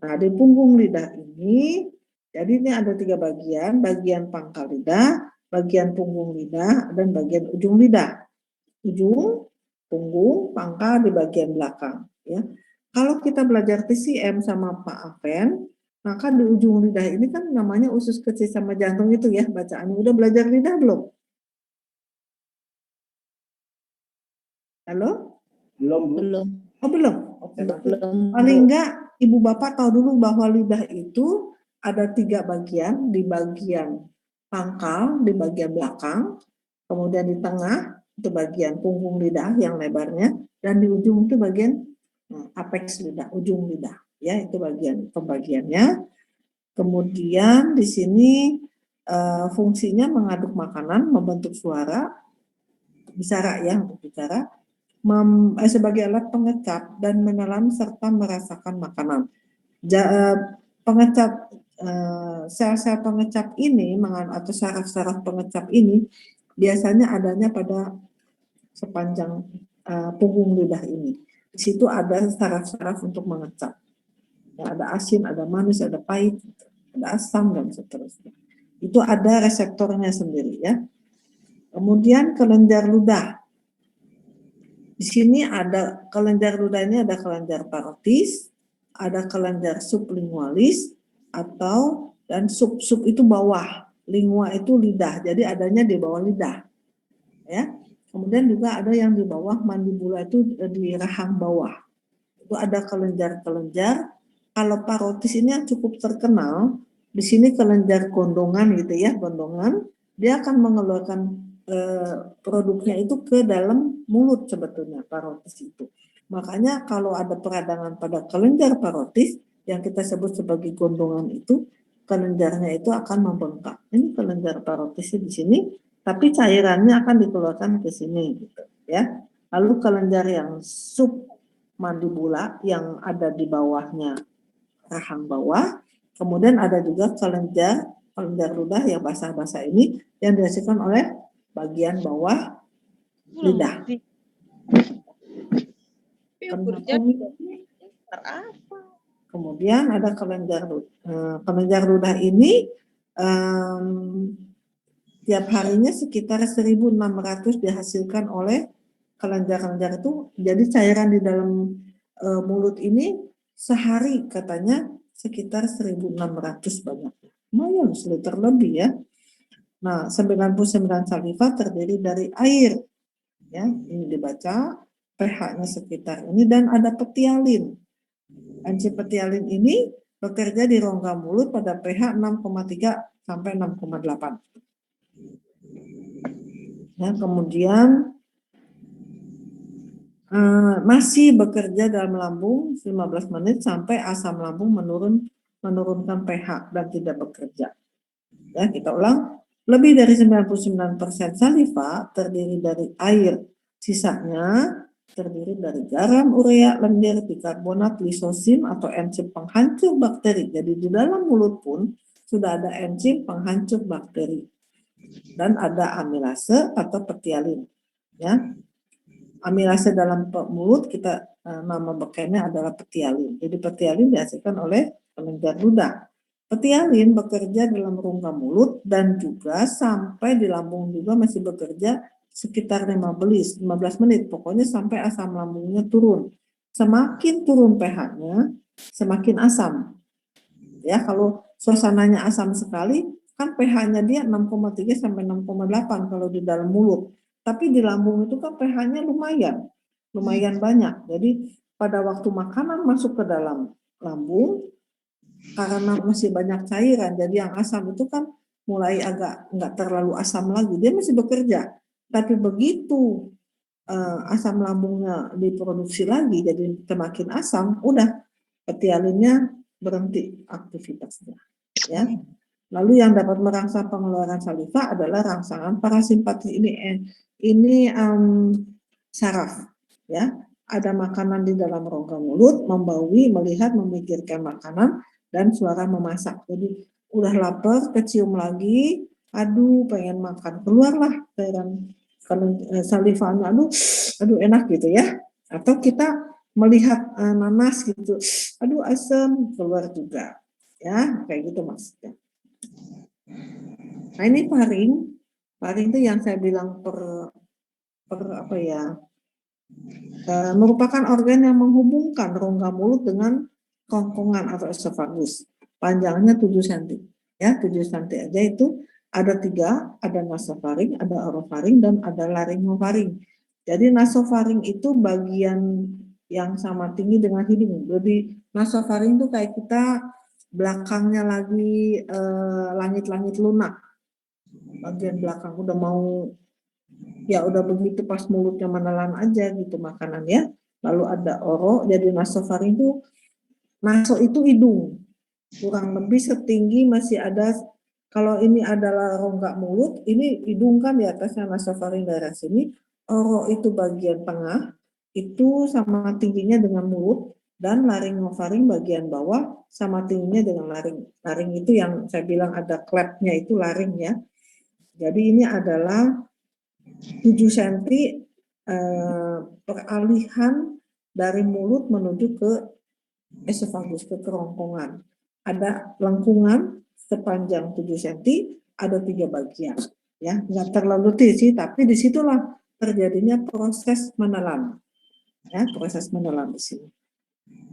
Nah di punggung lidah ini, jadi ini ada 3 bagian, bagian pangkal lidah, bagian punggung lidah, dan bagian ujung lidah. Ujung punggung, pangkal di bagian belakang. Ya, kalau kita belajar TCM sama Pak Aven, maka di ujung lidah ini kan namanya usus kecil sama jantung itu ya bacaannya. Udah belajar lidah belum? Halo? Belum, Bu. Belum. Oh belum? Oke, Belum. paling enggak Ibu Bapak tahu dulu bahwa lidah itu ada 3 bagian, di bagian pangkal, di bagian belakang, kemudian di tengah, itu bagian punggung lidah yang lebarnya, dan di ujung itu bagian apex lidah, ujung lidah. Ya, itu bagian pembagiannya. Kemudian di sini fungsinya mengaduk makanan, membentuk suara, bicara ya untuk bicara, sebagai alat pengecap dan menelan serta merasakan makanan. Pengecap sel-sel pengecap ini atau saraf-saraf pengecap ini biasanya adanya pada sepanjang punggung lidah ini. Di situ ada saraf-saraf untuk mengecap. Ya, ada asin, ada manis, ada pahit, ada asam dan seterusnya. Itu ada reseptornya sendiri ya. Kemudian kelenjar ludah. Di sini ada kelenjar ludah ini ada kelenjar parotis, ada kelenjar sublingualis dan sub itu bawah, lingua itu lidah. Jadi adanya di bawah lidah. Ya. Kemudian juga ada yang di bawah mandibula itu di rahang bawah. Itu ada kelenjar-kelenjar. Kalau parotis ini yang cukup terkenal, di sini kelenjar gondongan gitu ya, gondongan. Dia akan mengeluarkan produknya itu ke dalam mulut sebetulnya parotis itu. Makanya kalau ada peradangan pada kelenjar parotis yang kita sebut sebagai gondongan itu, kelenjarnya itu akan membengkak. Ini kelenjar parotisnya di sini, tapi cairannya akan dikeluarkan ke sini gitu ya. Lalu kelenjar yang submandibula yang ada di bawahnya rahang bawah, kemudian ada juga kelenjar ludah yang basah-basah ini yang dihasilkan oleh bagian bawah lidah. Kemudian ada kelenjar ludah ini tiap harinya sekitar 1.600 dihasilkan oleh kelenjar-kelenjar itu. Jadi cairan di dalam mulut ini sehari katanya sekitar 1.600 banyaknya. Lumayan seliter lebih ya. Nah, 99 saliva terdiri dari air. Ya, ini dibaca pH-nya sekitar ini dan ada petialin. Enzim petialin ini bekerja di rongga mulut pada pH 6,3 sampai 6,8. Ya, kemudian masih bekerja dalam lambung 15 menit sampai asam lambung menurunkan pH dan tidak bekerja. Ya, kita ulang. Lebih dari 99% saliva terdiri dari air. Sisanya terdiri dari garam, urea, lendir, bikarbonat, lisosim atau enzim penghancur bakteri. Jadi di dalam mulut pun sudah ada enzim penghancur bakteri. Dan ada amilase atau petialin. Ya. Amilase dalam mulut kita nama bekennya adalah petialin. Jadi petialin dihasilkan oleh kelenjar ludah. Petialin bekerja dalam rongga mulut dan juga sampai di lambung juga masih bekerja sekitar 15 menit. Pokoknya sampai asam lambungnya turun. Semakin turun pH-nya, semakin asam. Ya, kalau suasananya asam sekali, kan pH-nya dia 6,3 sampai 6,8 kalau di dalam mulut. Tapi di lambung itu kan pH-nya lumayan banyak. Jadi pada waktu makanan masuk ke dalam lambung, karena masih banyak cairan, jadi yang asam itu kan mulai agak nggak terlalu asam lagi, dia masih bekerja. Tapi begitu asam lambungnya diproduksi lagi, jadi semakin asam, udah petialinnya berhenti aktivitasnya. Ya. Lalu yang dapat merangsang pengeluaran saliva adalah rangsangan parasimpatis ini saraf. Ya, ada makanan di dalam rongga mulut, membaui, melihat, memikirkan makanan, dan suara memasak. Jadi udah lapar, kecium lagi, aduh pengen makan, keluarlah cairan salivanya, aduh enak gitu ya. Atau kita melihat nanas gitu, aduh asam, keluar juga. Ya, kayak gitu maksudnya. Nah ini faring itu yang saya bilang per Merupakan organ yang menghubungkan rongga mulut dengan kerongkongan atau esofagus. Panjangnya 7 cm. Ya, 7 cm aja itu ada 3, ada nasofaring, ada orofaring, dan ada laryngofaring. Jadi nasofaring itu bagian yang sama tinggi dengan hidung. Jadi nasofaring itu kayak kita belakangnya lagi langit-langit lunak. Bagian belakang udah mau, ya udah begitu pas mulutnya menelan aja gitu makanan ya. Lalu ada oro, jadi nasofaring itu, naso itu hidung. Kurang lebih setinggi masih ada, kalau ini adalah rongga mulut, ini hidung kan di atasnya nasofaring daerah sini. Oro itu bagian tengah, itu sama tingginya dengan mulut, dan laryngofaring bagian bawah sama tingginya dengan laring. Laring itu yang saya bilang ada klepnya itu laring ya. Jadi ini adalah 7 cm peralihan dari mulut menuju ke esofagus, ke kerongkongan. Ada lengkungan sepanjang 7 cm, ada 3 bagian. Ya, nggak terlalu tinggi, tapi disitulah terjadinya proses menelan. Ya, proses menelan di sini.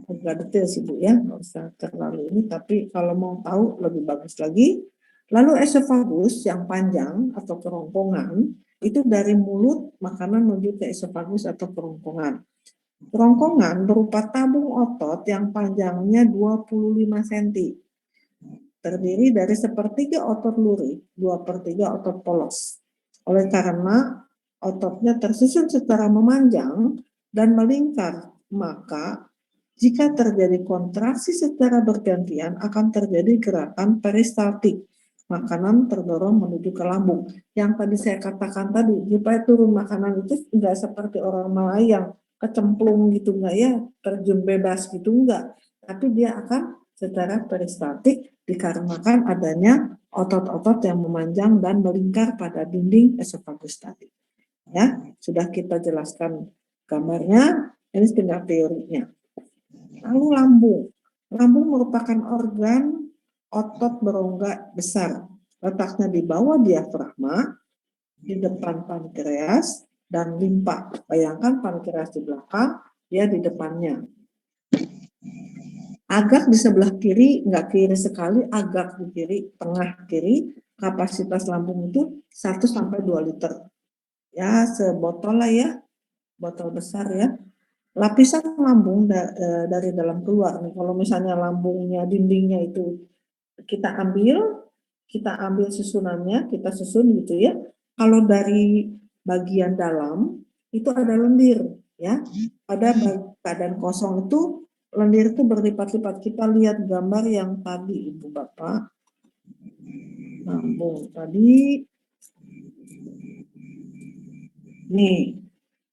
Agak detail sih Bu ya, nggak usah terlalu ini, tapi kalau mau tahu lebih bagus lagi. Lalu esofagus yang panjang atau kerongkongan itu dari mulut makanan menuju ke esofagus atau kerongkongan. Kerongkongan berupa tabung otot yang panjangnya 25 cm. Terdiri dari sepertiga otot lurik, 2/3 otot polos. Oleh karena ototnya tersusun secara memanjang dan melingkar, maka jika terjadi kontraksi secara bergantian akan terjadi gerakan peristaltik. Makanan terdorong menuju ke lambung. Yang tadi saya katakan tadi, supaya turun makanan itu enggak seperti orang melayang, kecemplung gitu enggak ya, terjun bebas gitu enggak. Tapi dia akan secara peristaltik dikarenakan adanya otot-otot yang memanjang dan melingkar pada dinding esofagus tadi. Ya, sudah kita jelaskan gambarnya, ini tinggal teorinya. Lalu lambung. Lambung merupakan organ otot berongga besar. Letaknya di bawah diafragma, di depan pankreas, dan limpa. Bayangkan pankreas di belakang, dia di depannya. Agak di sebelah kiri, nggak kiri sekali, agak di kiri, tengah kiri, kapasitas lambung itu 1-2 liter. Ya, sebotol lah ya, botol besar ya. Lapisan lambung dari dalam keluar. Nih, kalau misalnya lambungnya, dindingnya itu kita ambil susunannya, kita susun gitu ya. Kalau dari bagian dalam itu ada lendir ya. Pada badan kosong itu lendir itu berlipat-lipat. Kita lihat gambar yang tadi Ibu Bapak. Lambung tadi. Nih.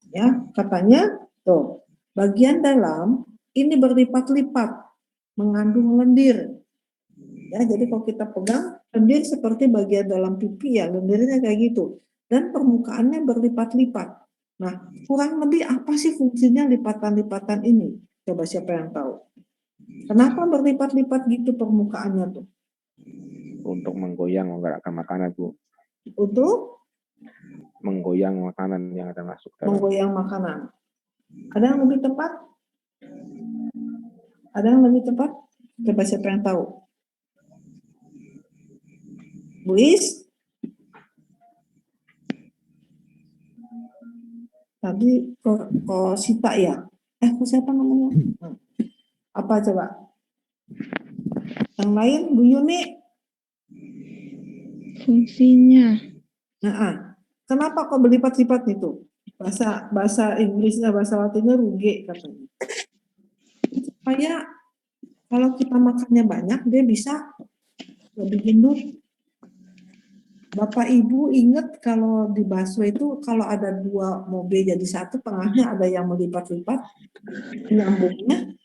Ya, katanya tuh, bagian dalam ini berlipat-lipat mengandung lendir. Ya, jadi kalau kita pegang lendir seperti bagian dalam pipi ya, lendirnya kayak gitu. Dan permukaannya berlipat-lipat. Nah, kurang lebih apa sih fungsinya lipatan-lipatan ini? Coba siapa yang tahu? Kenapa berlipat-lipat gitu permukaannya tuh? Untuk menggoyang menggerakkan makanan, Bu. Untuk Menggoyang makanan yang ada masuk dalam. menggoyang makanan. Ada yang lebih tepat? Ada yang lebih tepat? Coba siapa yang tahu? Bu Is? Tadi kok Sita ya? Kok siapa namanya? Apa coba? Yang lain, Bu Yuni? Fungsinya. Nah, kenapa kok berlipat-lipat itu? Bahasa Inggrisnya, bahasa Latinnya ruge katanya. Supaya kalau kita makannya banyak, dia bisa lebih gendut. Bapak Ibu ingat kalau di bakso itu kalau ada 2 mobil jadi 1, tengahnya ada yang melipat-lipat, nyambungnya.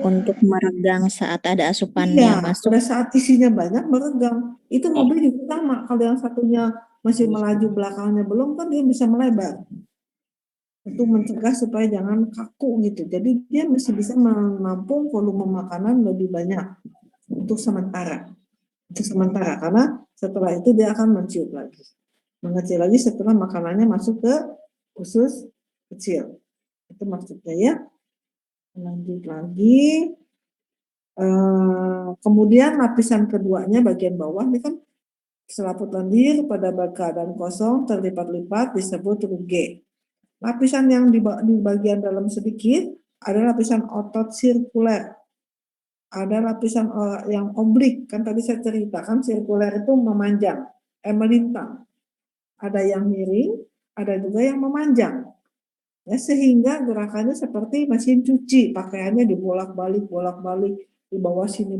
Untuk meregang saat ada asupannya Iya, masuk. pada saat isinya banyak meregang. Itu mobil juga sama. Kalau yang satunya masih melaju, belakangnya belum, kan dia bisa melebar. Untuk mencegah supaya jangan kaku gitu. Jadi dia masih bisa menampung volume makanan lebih banyak untuk sementara. Untuk sementara, karena setelah itu dia akan menciut lagi. Mengecil lagi setelah makanannya masuk ke usus kecil. Itu maksudnya ya. Lanjut lagi. Kemudian lapisan keduanya bagian bawah ini kan selaput lendir pada keadaan kosong terlipat-lipat disebut ruge. Lapisan yang di bagian dalam sedikit ada lapisan otot sirkuler. Ada lapisan yang oblik, kan tadi saya ceritakan sirkuler itu memanjang, melintang. Ada yang miring, ada juga yang memanjang. Ya, sehingga gerakannya seperti mesin cuci, pakaiannya dibolak-balik, di bawah sini,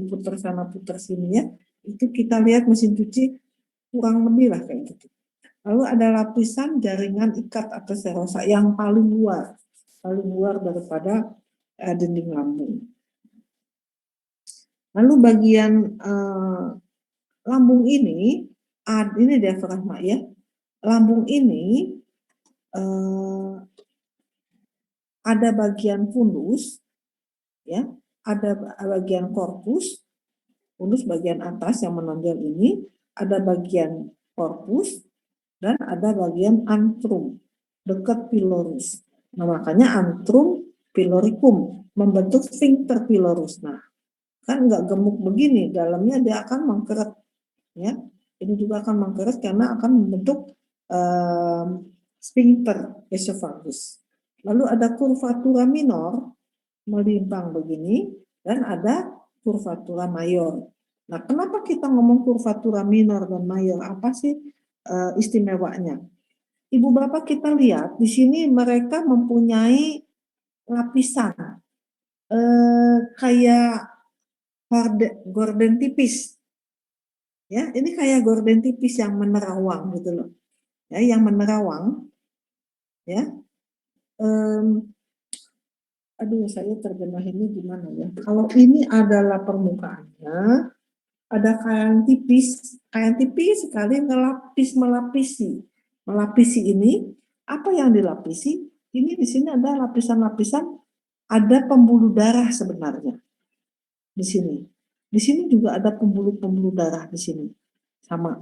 putar sana, putar sini ya. Itu kita lihat mesin cuci kurang lebih lah kayak gitu. Lalu ada lapisan jaringan ikat atau serosa yang paling luar daripada dinding lambung. Lalu bagian lambung ini diafragma ya. Lambung ini ada bagian fundus, ya, ada bagian korpus, fundus bagian atas yang menonjol ini, ada bagian korpus, dan ada bagian antrum dekat pilorus. Nah, makanya antrum piloricum membentuk sphincter pilorus. Nah, kan nggak gemuk begini, dalamnya dia akan mengkeret, ya. Ini juga akan mengkeret karena akan membentuk sphincter esophagus. Lalu ada curvatura minor melimpang begini dan ada curvatura mayor. Nah, kenapa kita ngomong curvatura minor dan mayor? Apa sih istimewanya? Ibu bapak kita lihat di sini mereka mempunyai lapisan kayak gorden tipis. Ya, ini kayak gorden tipis yang menerawang gitu loh. Ya, yang menerawang. Ya. Aduh, saya terjemahinnya gimana ya? Kalau ini adalah permukaannya, ada kain tipis sekali melapisi ini. Apa yang dilapisi? Ini di sini ada lapisan-lapisan, ada pembuluh darah sebenarnya di sini. Di sini juga ada pembuluh darah di sini, sama.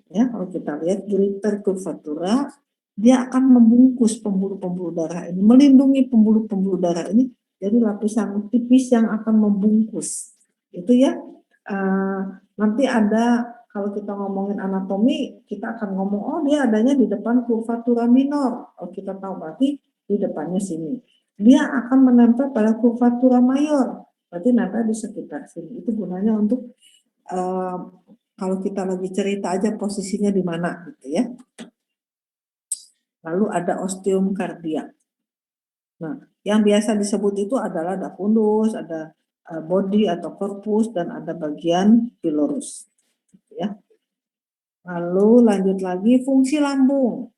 Ya, kalau kita lihat greater curvatura, dia akan membungkus pembuluh-pembuluh darah ini, melindungi pembuluh-pembuluh darah ini, jadi lapisan tipis yang akan membungkus. Itu ya. Nanti ada, kalau kita ngomongin anatomi, kita akan ngomong, oh dia adanya di depan curvatura minor. Oh, kita tahu berarti di depannya sini. Dia akan menempel pada curvatura mayor, berarti nempel di sekitar sini. Itu gunanya untuk kalau kita lagi cerita aja posisinya di mana gitu ya. Lalu ada osteum cardiac. Nah, yang biasa disebut itu adalah ada fundus, ada body atau korpus, dan ada bagian pilorus. Ya. Lalu lanjut lagi fungsi lambung.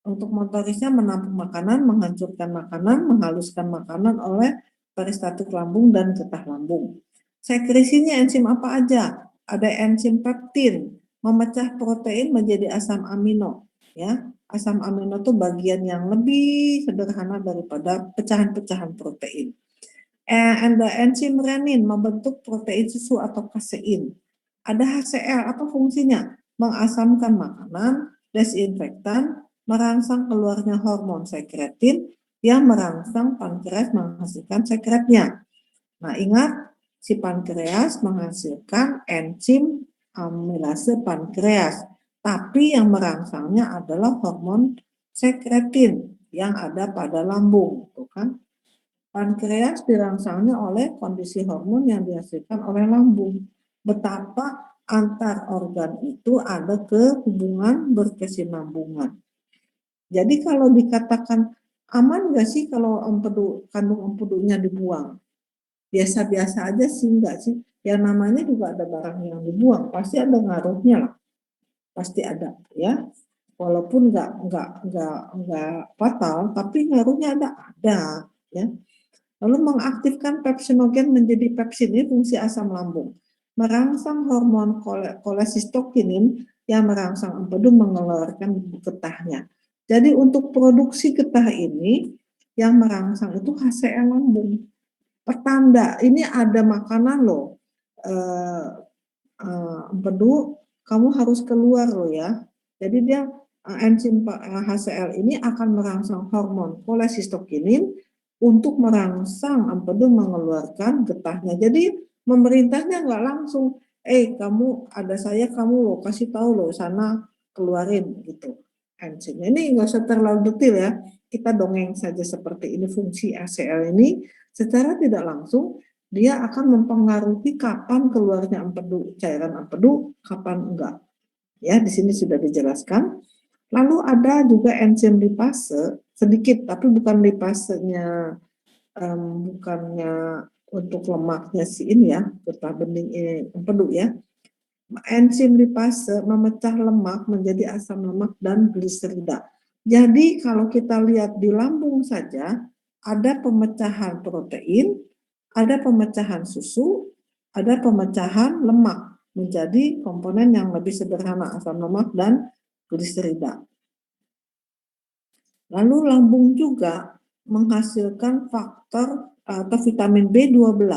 Untuk motorisnya menampung makanan, menghancurkan makanan, menghaluskan makanan oleh peristatik lambung dan getah lambung. Sekresinya enzim apa aja? Ada enzim peptin, memecah protein menjadi asam amino. Ya, asam amino itu bagian yang lebih sederhana daripada pecahan-pecahan protein. Ada enzim renin, membentuk protein susu atau kasein. Ada HCl, apa fungsinya? Mengasamkan makanan, desinfektan, merangsang keluarnya hormon sekretin yang merangsang pankreas menghasilkan sekretnya. Nah, ingat, si pankreas menghasilkan enzim amilase pankreas, tapi yang merangsangnya adalah hormon sekretin yang ada pada lambung, tuh kan? Pankreas dirangsangnya oleh kondisi hormon yang dihasilkan oleh lambung. Betapa antar organ itu ada kehubungan berkesinambungan. Jadi kalau dikatakan aman nggak sih kalau kandung empedunya dibuang? Biasa-biasa aja sih, enggak sih? Yang namanya juga ada barang yang dibuang, pasti ada ngaruhnya lah. Pasti ada, ya. Walaupun enggak fatal, tapi ngaruhnya ada, ya. Lalu mengaktifkan pepsinogen menjadi pepsin, ini fungsi asam lambung. Merangsang hormon kolesistokinin yang merangsang empedu mengeluarkan getahnya. Jadi untuk produksi getah ini yang merangsang itu HCl lambung. Pertanda, ini ada makanan loh, empedu, kamu harus keluar loh ya. Jadi dia enzim HCl ini akan merangsang hormon kolesistokinin untuk merangsang empedu mengeluarkan getahnya. Jadi memerintahnya nggak langsung, kamu ada saya, kamu lo kasih tahu lo sana keluarin gitu enzimnya. Ini nggak usah terlalu detail ya, kita dongeng saja seperti ini. Fungsi HCl ini secara tidak langsung dia akan mempengaruhi kapan keluarnya empedu, cairan empedu, kapan enggak. Ya, di sini sudah dijelaskan. Lalu ada juga enzim lipase, sedikit tapi bukan lipasenya, bukannya untuk lemaknya si ini ya, getah bening empedu ya. Enzim lipase memecah lemak menjadi asam lemak dan gliserida. Jadi kalau kita lihat di lambung saja, ada pemecahan protein, ada pemecahan susu, ada pemecahan lemak menjadi komponen yang lebih sederhana, asam lemak dan gliserida. Lalu lambung juga menghasilkan faktor atau vitamin B12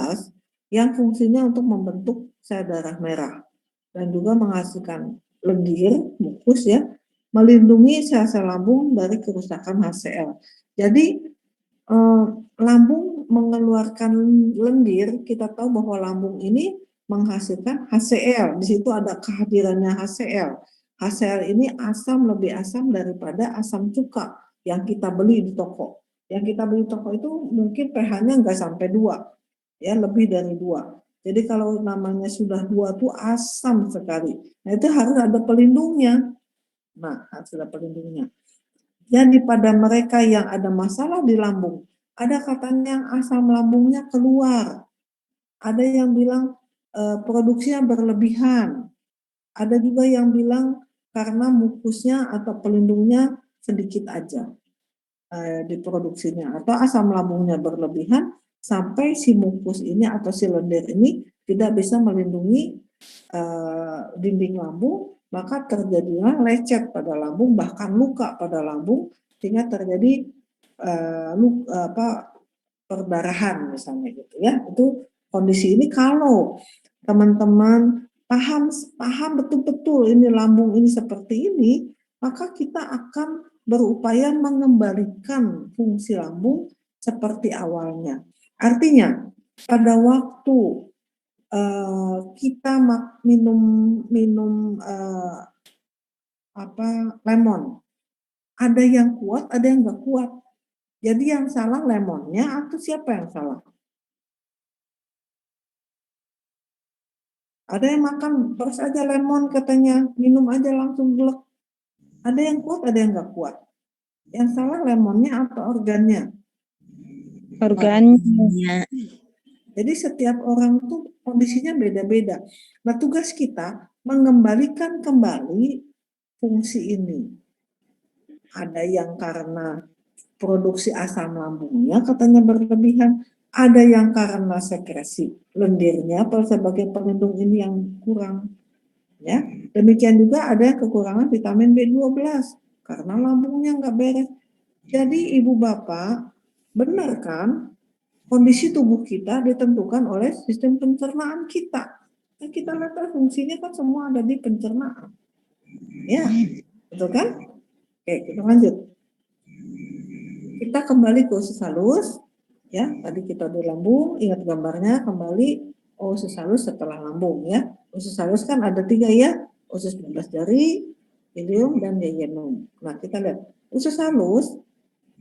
yang fungsinya untuk membentuk sel darah merah dan juga menghasilkan lendir, mukus ya, melindungi sel-sel lambung dari kerusakan HCl. Jadi lambung mengeluarkan lendir, kita tahu bahwa lambung ini menghasilkan HCl. Di situ ada kehadirannya HCl. HCl ini lebih asam daripada asam cuka yang kita beli di toko. Yang kita beli di toko itu mungkin pH-nya nggak sampai 2, ya lebih dari 2. Jadi kalau namanya sudah 2 itu asam sekali. Nah itu harus ada pelindungnya. Jadi pada mereka yang ada masalah di lambung, ada katanya yang asam lambungnya keluar. Ada yang bilang produksinya berlebihan. Ada juga yang bilang karena mukusnya atau pelindungnya sedikit aja diproduksinya, atau asam lambungnya berlebihan sampai si mukus ini atau si lendir ini tidak bisa melindungi dinding lambung, maka terjadilah lecet pada lambung, bahkan luka pada lambung, sehingga terjadi perdarahan misalnya gitu ya. Itu kondisi ini kalau teman-teman paham betul-betul ini lambung ini seperti ini, maka kita akan berupaya mengembalikan fungsi lambung seperti awalnya. Artinya pada waktu kita minum lemon, ada yang kuat, ada yang nggak kuat. Jadi yang salah lemonnya atau siapa yang salah? Ada yang makan terus aja lemon katanya, minum aja langsung gelek. Ada yang kuat, ada yang nggak kuat. Yang salah lemonnya atau organnya? Organnya. Jadi setiap orang tuh kondisinya beda-beda. Nah tugas kita mengembalikan kembali fungsi ini. Ada yang karena produksi asam lambungnya katanya berlebihan, ada yang karena sekresi lendirnya sebagai pelindung ini yang kurang. Ya, demikian juga ada kekurangan vitamin B12 karena lambungnya nggak beres. Jadi ibu bapak, benar kan? Kondisi tubuh kita ditentukan oleh sistem pencernaan kita. Nah, kita lihat fungsinya kan semua ada di pencernaan. Ya, betul kan? Oke, kita lanjut. Kita kembali ke usus halus. Ya, tadi kita di lambung, ingat gambarnya kembali usus halus setelah lambung ya. Usus halus kan ada 3 ya, usus 12 jari, ilium dan yeyunum. Nah, kita lihat usus halus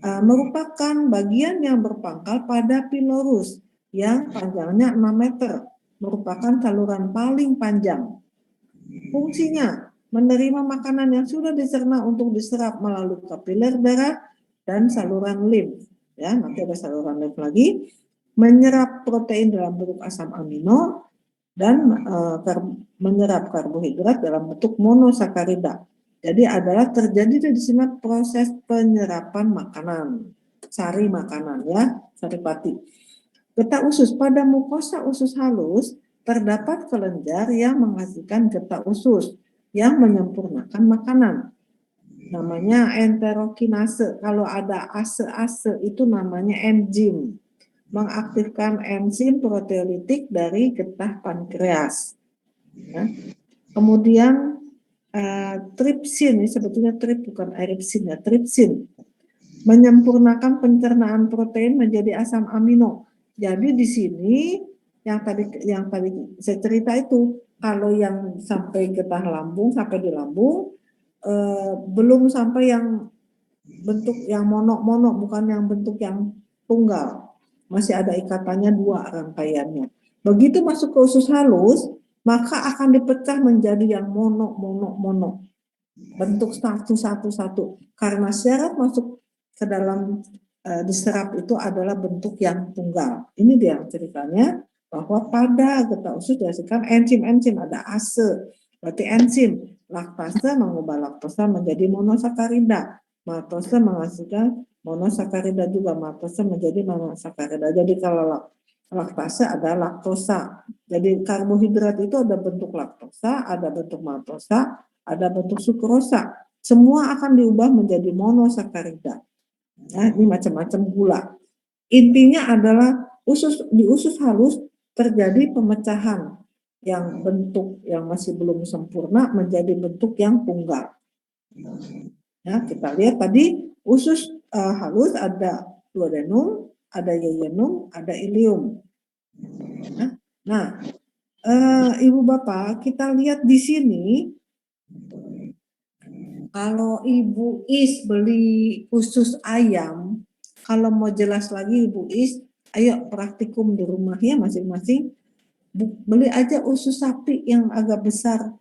merupakan bagian yang berpangkal pada pilorus yang panjangnya 6 meter, merupakan saluran paling panjang. Fungsinya menerima makanan yang sudah dicerna untuk diserap melalui kapiler darah dan saluran limf. Ya, nanti ada saluran limf lagi, menyerap protein dalam bentuk asam amino dan menyerap karbohidrat dalam bentuk monosakarida. Jadi adalah terjadi di sini proses penyerapan makanan, sari makanan ya, saripati. Getah usus, pada mukosa usus halus terdapat kelenjar yang menghasilkan getah usus yang menyempurnakan makanan. Namanya enterokinase. Kalau ada ase-ase itu namanya enzim. Mengaktifkan enzim proteolitik dari getah pankreas. Ya. Kemudian tripsin, ini sebetulnya bukan eripsin ya, tripsin, menyempurnakan pencernaan protein menjadi asam amino. Jadi di sini yang tadi saya cerita itu, kalau yang sampai getah lambung, sampai di lambung, belum sampai yang bentuk yang monok-monok, bukan yang bentuk yang tunggal. Masih ada ikatannya 2 rangkaiannya. Begitu masuk ke usus halus, maka akan dipecah menjadi yang monok. Bentuk satu. Karena syarat masuk ke dalam diserap itu adalah bentuk yang tunggal. Ini dia ceritanya, bahwa pada getah usus dihasilkan enzim-enzim, ada ASE, berarti enzim. Laktase mengubah laktosa menjadi monosakarida. Maltose menghasilkan monosakarida juga, maltose menjadi monosakarida. Jadi kalau laktase ada laktosa. Jadi karbohidrat itu ada bentuk laktosa, ada bentuk maltosa, ada bentuk sukrosa. Semua akan diubah menjadi monosakarida. Nah, ini macam-macam gula. Intinya adalah di usus halus terjadi pemecahan yang bentuk yang masih belum sempurna menjadi bentuk yang tunggal. Ya, kita lihat tadi usus halus ada duodenum, ada yeyunum, ada ileum. Nah, Ibu Bapak, kita lihat di sini, kalau Ibu Is beli usus ayam, kalau mau jelas lagi Ibu Is, ayo praktikum di rumah ya masing-masing, beli aja usus sapi yang agak besar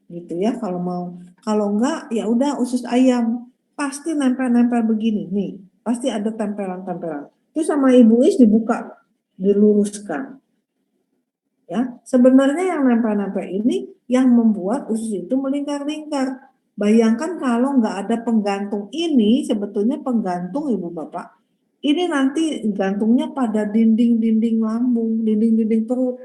gitu ya, kalau mau. Kalau enggak ya udah usus ayam, pasti nempel-nempel begini nih, pasti ada tempelan-tempelan. Itu sama Ibu Is dibuka, diluruskan. Ya, sebenarnya yang nempel-nempel ini yang membuat usus itu melingkar-lingkar. Bayangkan kalau nggak ada penggantung ini, sebetulnya penggantung Ibu Bapak, ini nanti gantungnya pada dinding-dinding lambung, dinding-dinding perut.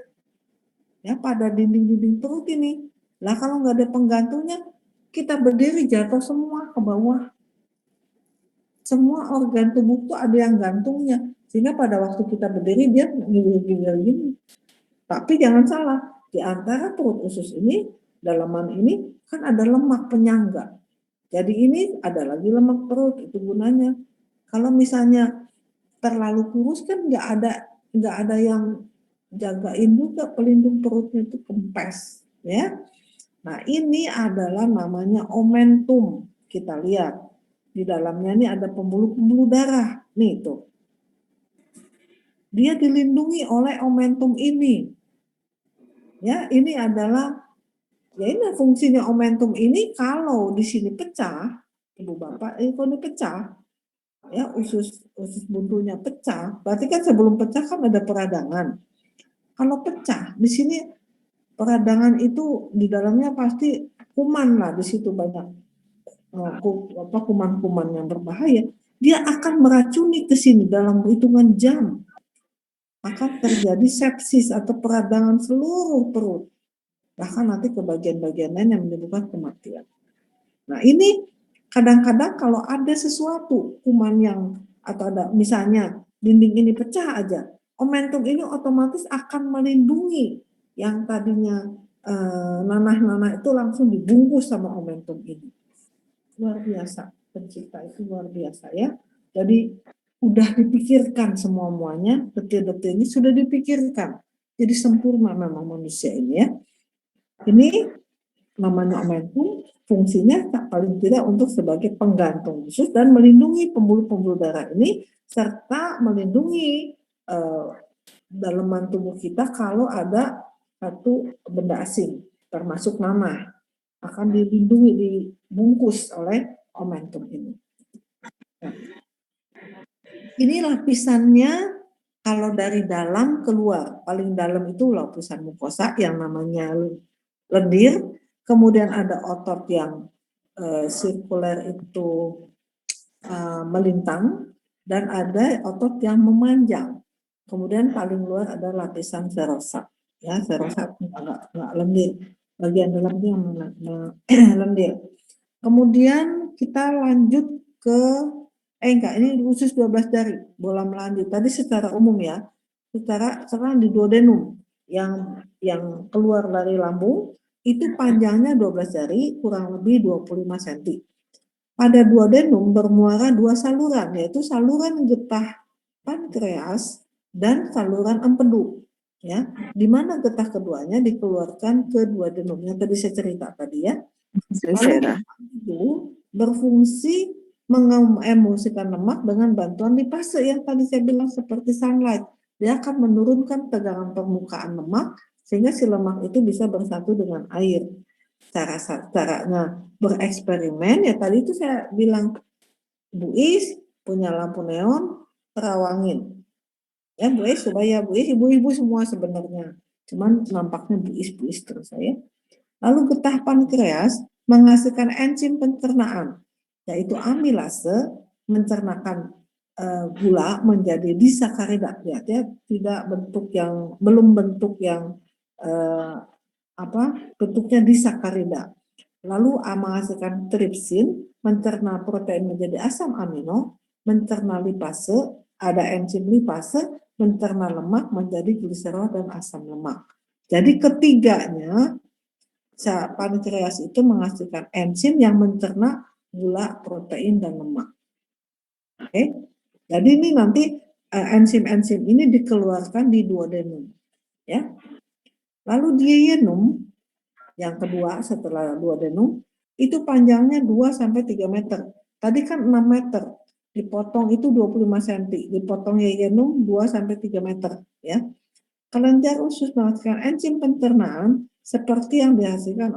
Ya, pada dinding-dinding perut ini. Lah kalau nggak ada penggantungnya, kita berdiri jatuh semua ke bawah. Semua organ tubuh itu ada yang gantungnya. Sehingga pada waktu kita berdiri dia gini. Tapi jangan salah, di antara perut usus ini, dalaman ini kan ada lemak penyangga. Jadi ini ada lagi lemak perut, itu gunanya. Kalau misalnya terlalu kurus kan nggak ada yang jagain juga, pelindung perutnya itu kempes, ya. Nah, ini adalah namanya omentum. Kita lihat di dalamnya ini ada pembuluh-pembuluh darah. Nih tuh. Dia dilindungi oleh omentum ini. Ya, ini adalah ini fungsinya omentum ini. Kalau di sini pecah, Ibu Bapak, kalau ini pecah, ya usus buntunya pecah, berarti kan sebelum pecah kan ada peradangan. Kalau pecah, di sini peradangan itu di dalamnya pasti kuman lah, di situ banyak kuman-kuman yang berbahaya. Dia akan meracuni ke sini dalam hitungan jam. Akan terjadi sepsis atau peradangan seluruh perut. Bahkan nanti ke bagian-bagian lain yang menyebabkan kematian. Nah, ini kadang-kadang kalau ada sesuatu kuman yang atau ada misalnya dinding ini pecah aja, omentum ini otomatis akan melindungi yang tadinya nanah-nanah itu langsung dibungkus sama omentum ini. Luar biasa, pencipta itu luar biasa ya. Jadi udah dipikirkan semuanya, detil-detil ini sudah dipikirkan. Jadi sempurna memang manusia ini ya. Ini namanya omentum, fungsinya tak paling tidak untuk sebagai penggantung usus dan melindungi pembuluh-pembuluh darah ini serta melindungi dalaman tubuh kita kalau ada satu benda asing termasuk nanah akan dilindungi, dibungkus oleh omentum ini. Nah, ini lapisannya kalau dari dalam keluar, paling dalam itu lapisan mukosa yang namanya lendir, kemudian ada otot yang sirkuler itu melintang, dan ada otot yang memanjang. Kemudian paling luar ada lapisan serosa, ya serosa nggak lendir, bagian dalamnya lendir. Kemudian kita lanjut ke ini usus 12 jari, bola melanjut. Tadi secara umum ya, secara di duodenum yang keluar dari lambung itu panjangnya 12 jari, kurang lebih 25 cm. Pada duodenum bermuara dua saluran, yaitu saluran getah pankreas dan saluran empedu. Ya, di mana getah keduanya dikeluarkan ke duodenum yang tadi saya cerita tadi ya. Lalu itu berfungsi mengemulsikan lemak dengan bantuan lipase yang tadi saya bilang seperti sunlight. Dia akan menurunkan tegangan permukaan lemak sehingga si lemak itu bisa bersatu dengan air. Caranya bereksperimen ya tadi itu saya bilang, Bu Is punya lampu neon, terawangin. Ya Bu Is, supaya Bu Is, ibu-ibu semua sebenarnya. Cuman nampaknya Bu Is terus saya. Lalu getah pankreas menghasilkan enzim pencernaan, yaitu amilase, mencernakan gula menjadi disakarida. Ya, dia tidak belum bentuk yang bentuknya disakarida. Lalu menghasilkan tripsin, mencerna protein menjadi asam amino, mencerna lipase, ada enzim lipase, mencerna lemak menjadi gliserol dan asam lemak. Jadi ketiganya, pankreas itu menghasilkan enzim yang mencerna gula, protein, dan lemak. Oke, jadi ini nanti enzim-enzim ini dikeluarkan di duodenum. Ya. Lalu duodenum yang kedua setelah duodenum itu panjangnya 2-3 meter. Tadi kan 6 meter. Dipotong itu 25 cm. Dipotong duodenum 2-3 meter. Ya. Kelenjar usus menghasilkan enzim pencernaan seperti yang dihasilkan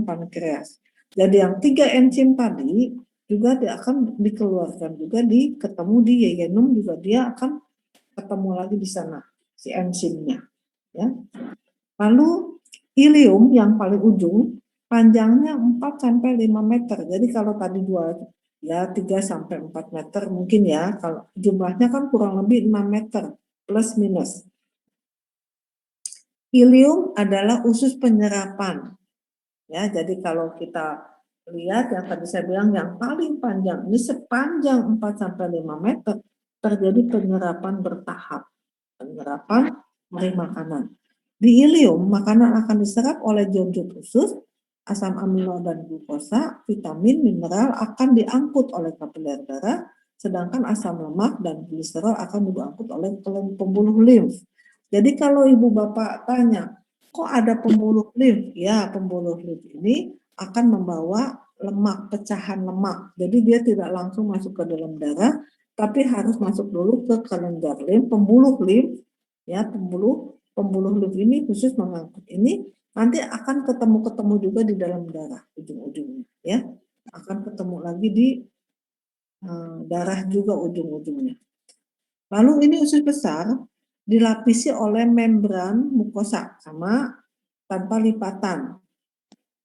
pankreas. Jadi yang 3 enzim tadi juga dia akan dikeluarkan juga ketemu di duodenum juga dia akan ketemu lagi di sana si enzimnya. Ya. Lalu ilium yang paling ujung panjangnya 4-5 meter. Jadi kalau tadi 3-4 meter mungkin ya, kalau jumlahnya kan kurang lebih 6 meter plus minus. Ilium adalah usus penyerapan. Ya, jadi kalau kita lihat yang tadi saya bilang yang paling panjang, ini sepanjang 4-5 meter terjadi penyerapan bertahap. Penyerapan dari makanan. Di ilium, makanan akan diserap oleh jonjut usus, asam amino dan glukosa, vitamin, mineral akan diangkut oleh kapiler darah, sedangkan asam lemak dan gliserol akan diangkut oleh pembuluh limf. Jadi kalau ibu bapak tanya, kok ada pembuluh limf? Ya, pembuluh limf ini akan membawa lemak, pecahan lemak. Jadi dia tidak langsung masuk ke dalam darah, tapi harus masuk dulu ke kelenjar limf, pembuluh limf. Ya, pembuluh limf ini khusus mengangkut ini nanti akan ketemu juga di dalam darah ujung-ujungnya, ya akan ketemu lagi di darah juga ujung-ujungnya. Lalu ini usus besar dilapisi oleh membran mukosa sama tanpa lipatan,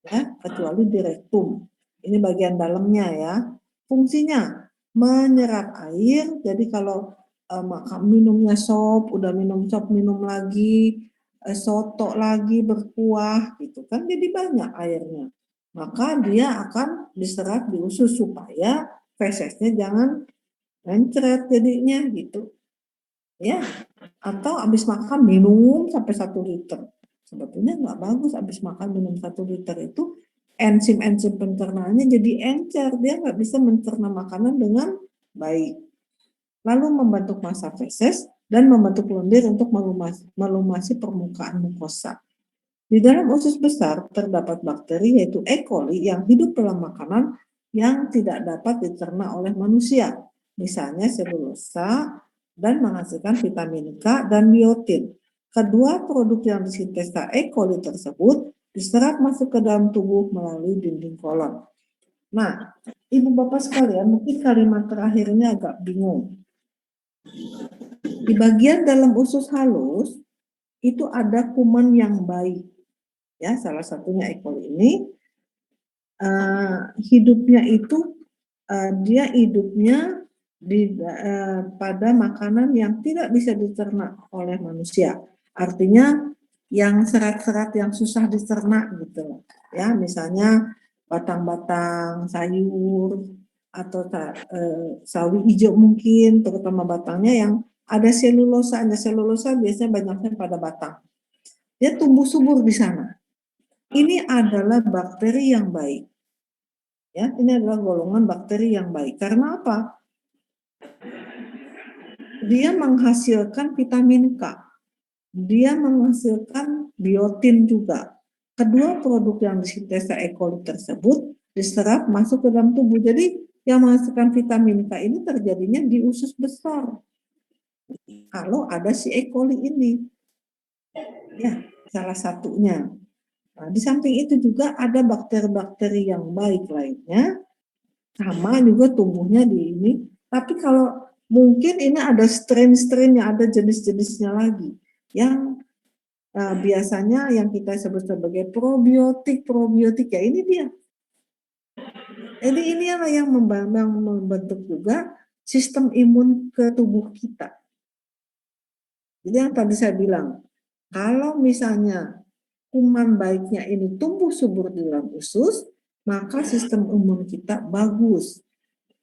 ya kecuali di rektum. Ini bagian dalamnya ya. Fungsinya menyerap air. Jadi kalau minumnya sop, udah minum sop, minum lagi, soto lagi berkuah gitu kan, jadi banyak airnya. Maka dia akan diserap di usus supaya fesesnya jangan mencret jadinya gitu. Ya, atau habis makan minum sampai 1 liter. Sebetulnya nggak bagus habis makan minum 1 liter itu enzim-enzim pencernaannya jadi encer, dia nggak bisa mencerna makanan dengan baik. Lalu membentuk massa feses dan membentuk lendir untuk melumasi permukaan mukosa. Di dalam usus besar terdapat bakteri yaitu E. coli yang hidup dalam makanan yang tidak dapat dicerna oleh manusia, misalnya selulosa, dan menghasilkan vitamin K dan biotin. Kedua produk yang disintesa E. coli tersebut diserap masuk ke dalam tubuh melalui dinding kolon. Nah, ibu bapak sekalian, mungkin kalimat terakhirnya agak bingung. Di bagian dalam usus halus itu ada kuman yang baik, ya salah satunya E. coli ini hidupnya itu dia hidupnya pada makanan yang tidak bisa dicerna oleh manusia. Artinya yang serat-serat yang susah dicerna gitu, ya misalnya batang-batang sayur atau sawi hijau mungkin, terutama batangnya yang ada selulosa biasanya banyaknya pada batang. Dia tumbuh subur di sana. Ini adalah bakteri yang baik. Ya, ini adalah golongan bakteri yang baik. Karena apa? Dia menghasilkan vitamin K. Dia menghasilkan biotin juga. Kedua produk yang disintesa E. coli tersebut diserap masuk ke dalam tubuh. Jadi yang menghasilkan vitamin K ini terjadinya di usus besar. Kalau ada si E. coli ini. Ya, salah satunya. Nah, di samping itu juga ada bakteri-bakteri yang baik lainnya, sama juga tumbuhnya di ini. Tapi kalau mungkin ini ada strain-strainnya, ada jenis-jenisnya lagi, yang biasanya yang kita sebut sebagai probiotik ya ini dia. Jadi ini yang membentuk juga sistem imun ke tubuh kita. Jadi yang tadi saya bilang, kalau misalnya kuman baiknya ini tumbuh subur di dalam usus, maka sistem imun kita bagus.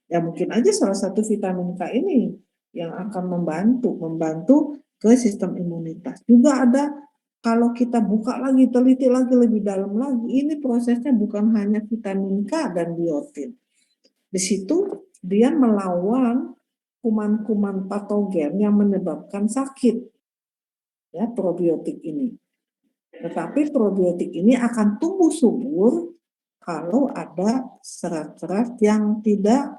Ya mungkin aja salah satu vitamin K ini yang akan membantu ke sistem imunitas. Juga ada kalau kita buka lagi, teliti lagi lebih dalam lagi, ini prosesnya bukan hanya vitamin K dan biotin. Di situ dia melawan kuman-kuman patogen yang menyebabkan sakit. Ya, probiotik ini. Tetapi probiotik ini akan tumbuh subur kalau ada serat-serat yang tidak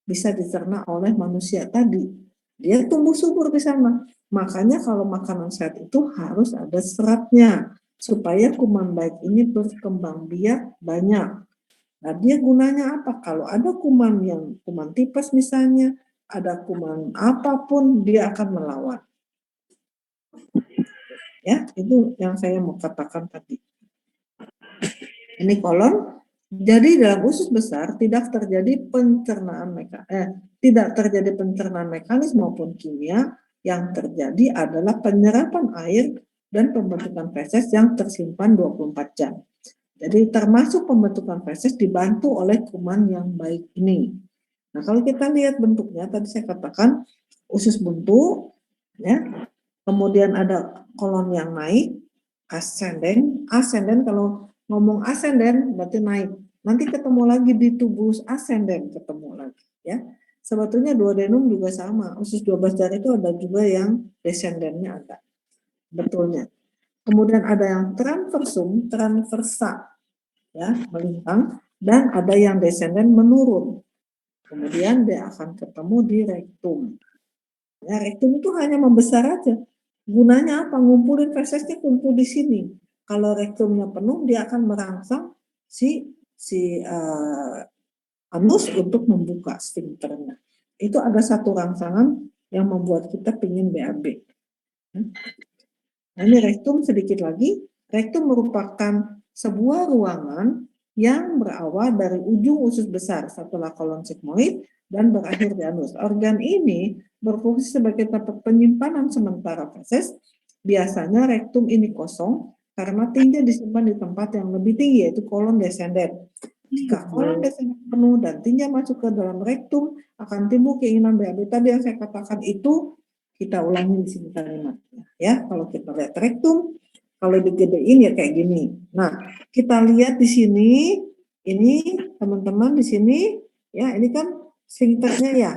bisa dicerna oleh manusia tadi. Dia tumbuh subur di sana. Makanya kalau makanan sehat itu harus ada seratnya supaya kuman baik ini berkembang biak banyak. Nah, dia gunanya apa? Kalau ada kuman yang kuman tipes misalnya, ada kuman apapun, dia akan melawan. Ya, itu yang saya mau katakan tadi. Ini kolon. Jadi dalam usus besar tidak terjadi pencernaan mekanis maupun kimia. Yang terjadi adalah penyerapan air dan pembentukan feses yang tersimpan 24 jam. Jadi termasuk pembentukan feses dibantu oleh kuman yang baik ini. Nah, kalau kita lihat bentuknya tadi saya katakan usus buntu, ya. Kemudian ada kolon yang naik, ascending kalau ngomong ascending berarti naik. Nanti ketemu lagi di tubuh ascending, ketemu lagi ya. Sebetulnya duodenum juga sama, usus 12 jari itu ada juga yang descendennya ada. Betulnya. Kemudian ada yang transversum, transversa ya, melintang, dan ada yang descendent menurun. Kemudian dia akan ketemu di rektum. Ya, rektum itu hanya membesar aja. Gunanya apa? Ngumpulin fesesnya kumpul di sini. Kalau rektumnya penuh, dia akan merangsang si anus untuk membuka sfinkternya. Itu ada satu rangsangan yang membuat kita pingin BAB. Nah, ini rektum sedikit lagi. Rektum merupakan sebuah ruangan yang berawal dari ujung usus besar setelah kolon sigmoid dan berakhir di anus. Organ ini berfungsi sebagai tempat penyimpanan sementara feses. Biasanya rektum ini kosong karena tinja disimpan di tempat yang lebih tinggi, yaitu kolon descendent. Jika kolon descendent penuh dan tinja masuk ke dalam rektum, akan timbul keinginan BAB. Tadi yang saya katakan itu kita ulangi di sini kalimatnya. Ya, kalau kita lihat rektum, kalau digedein ya kayak gini. Nah, kita lihat di sini, ini teman-teman di sini, ya ini kan sfinkternya ya.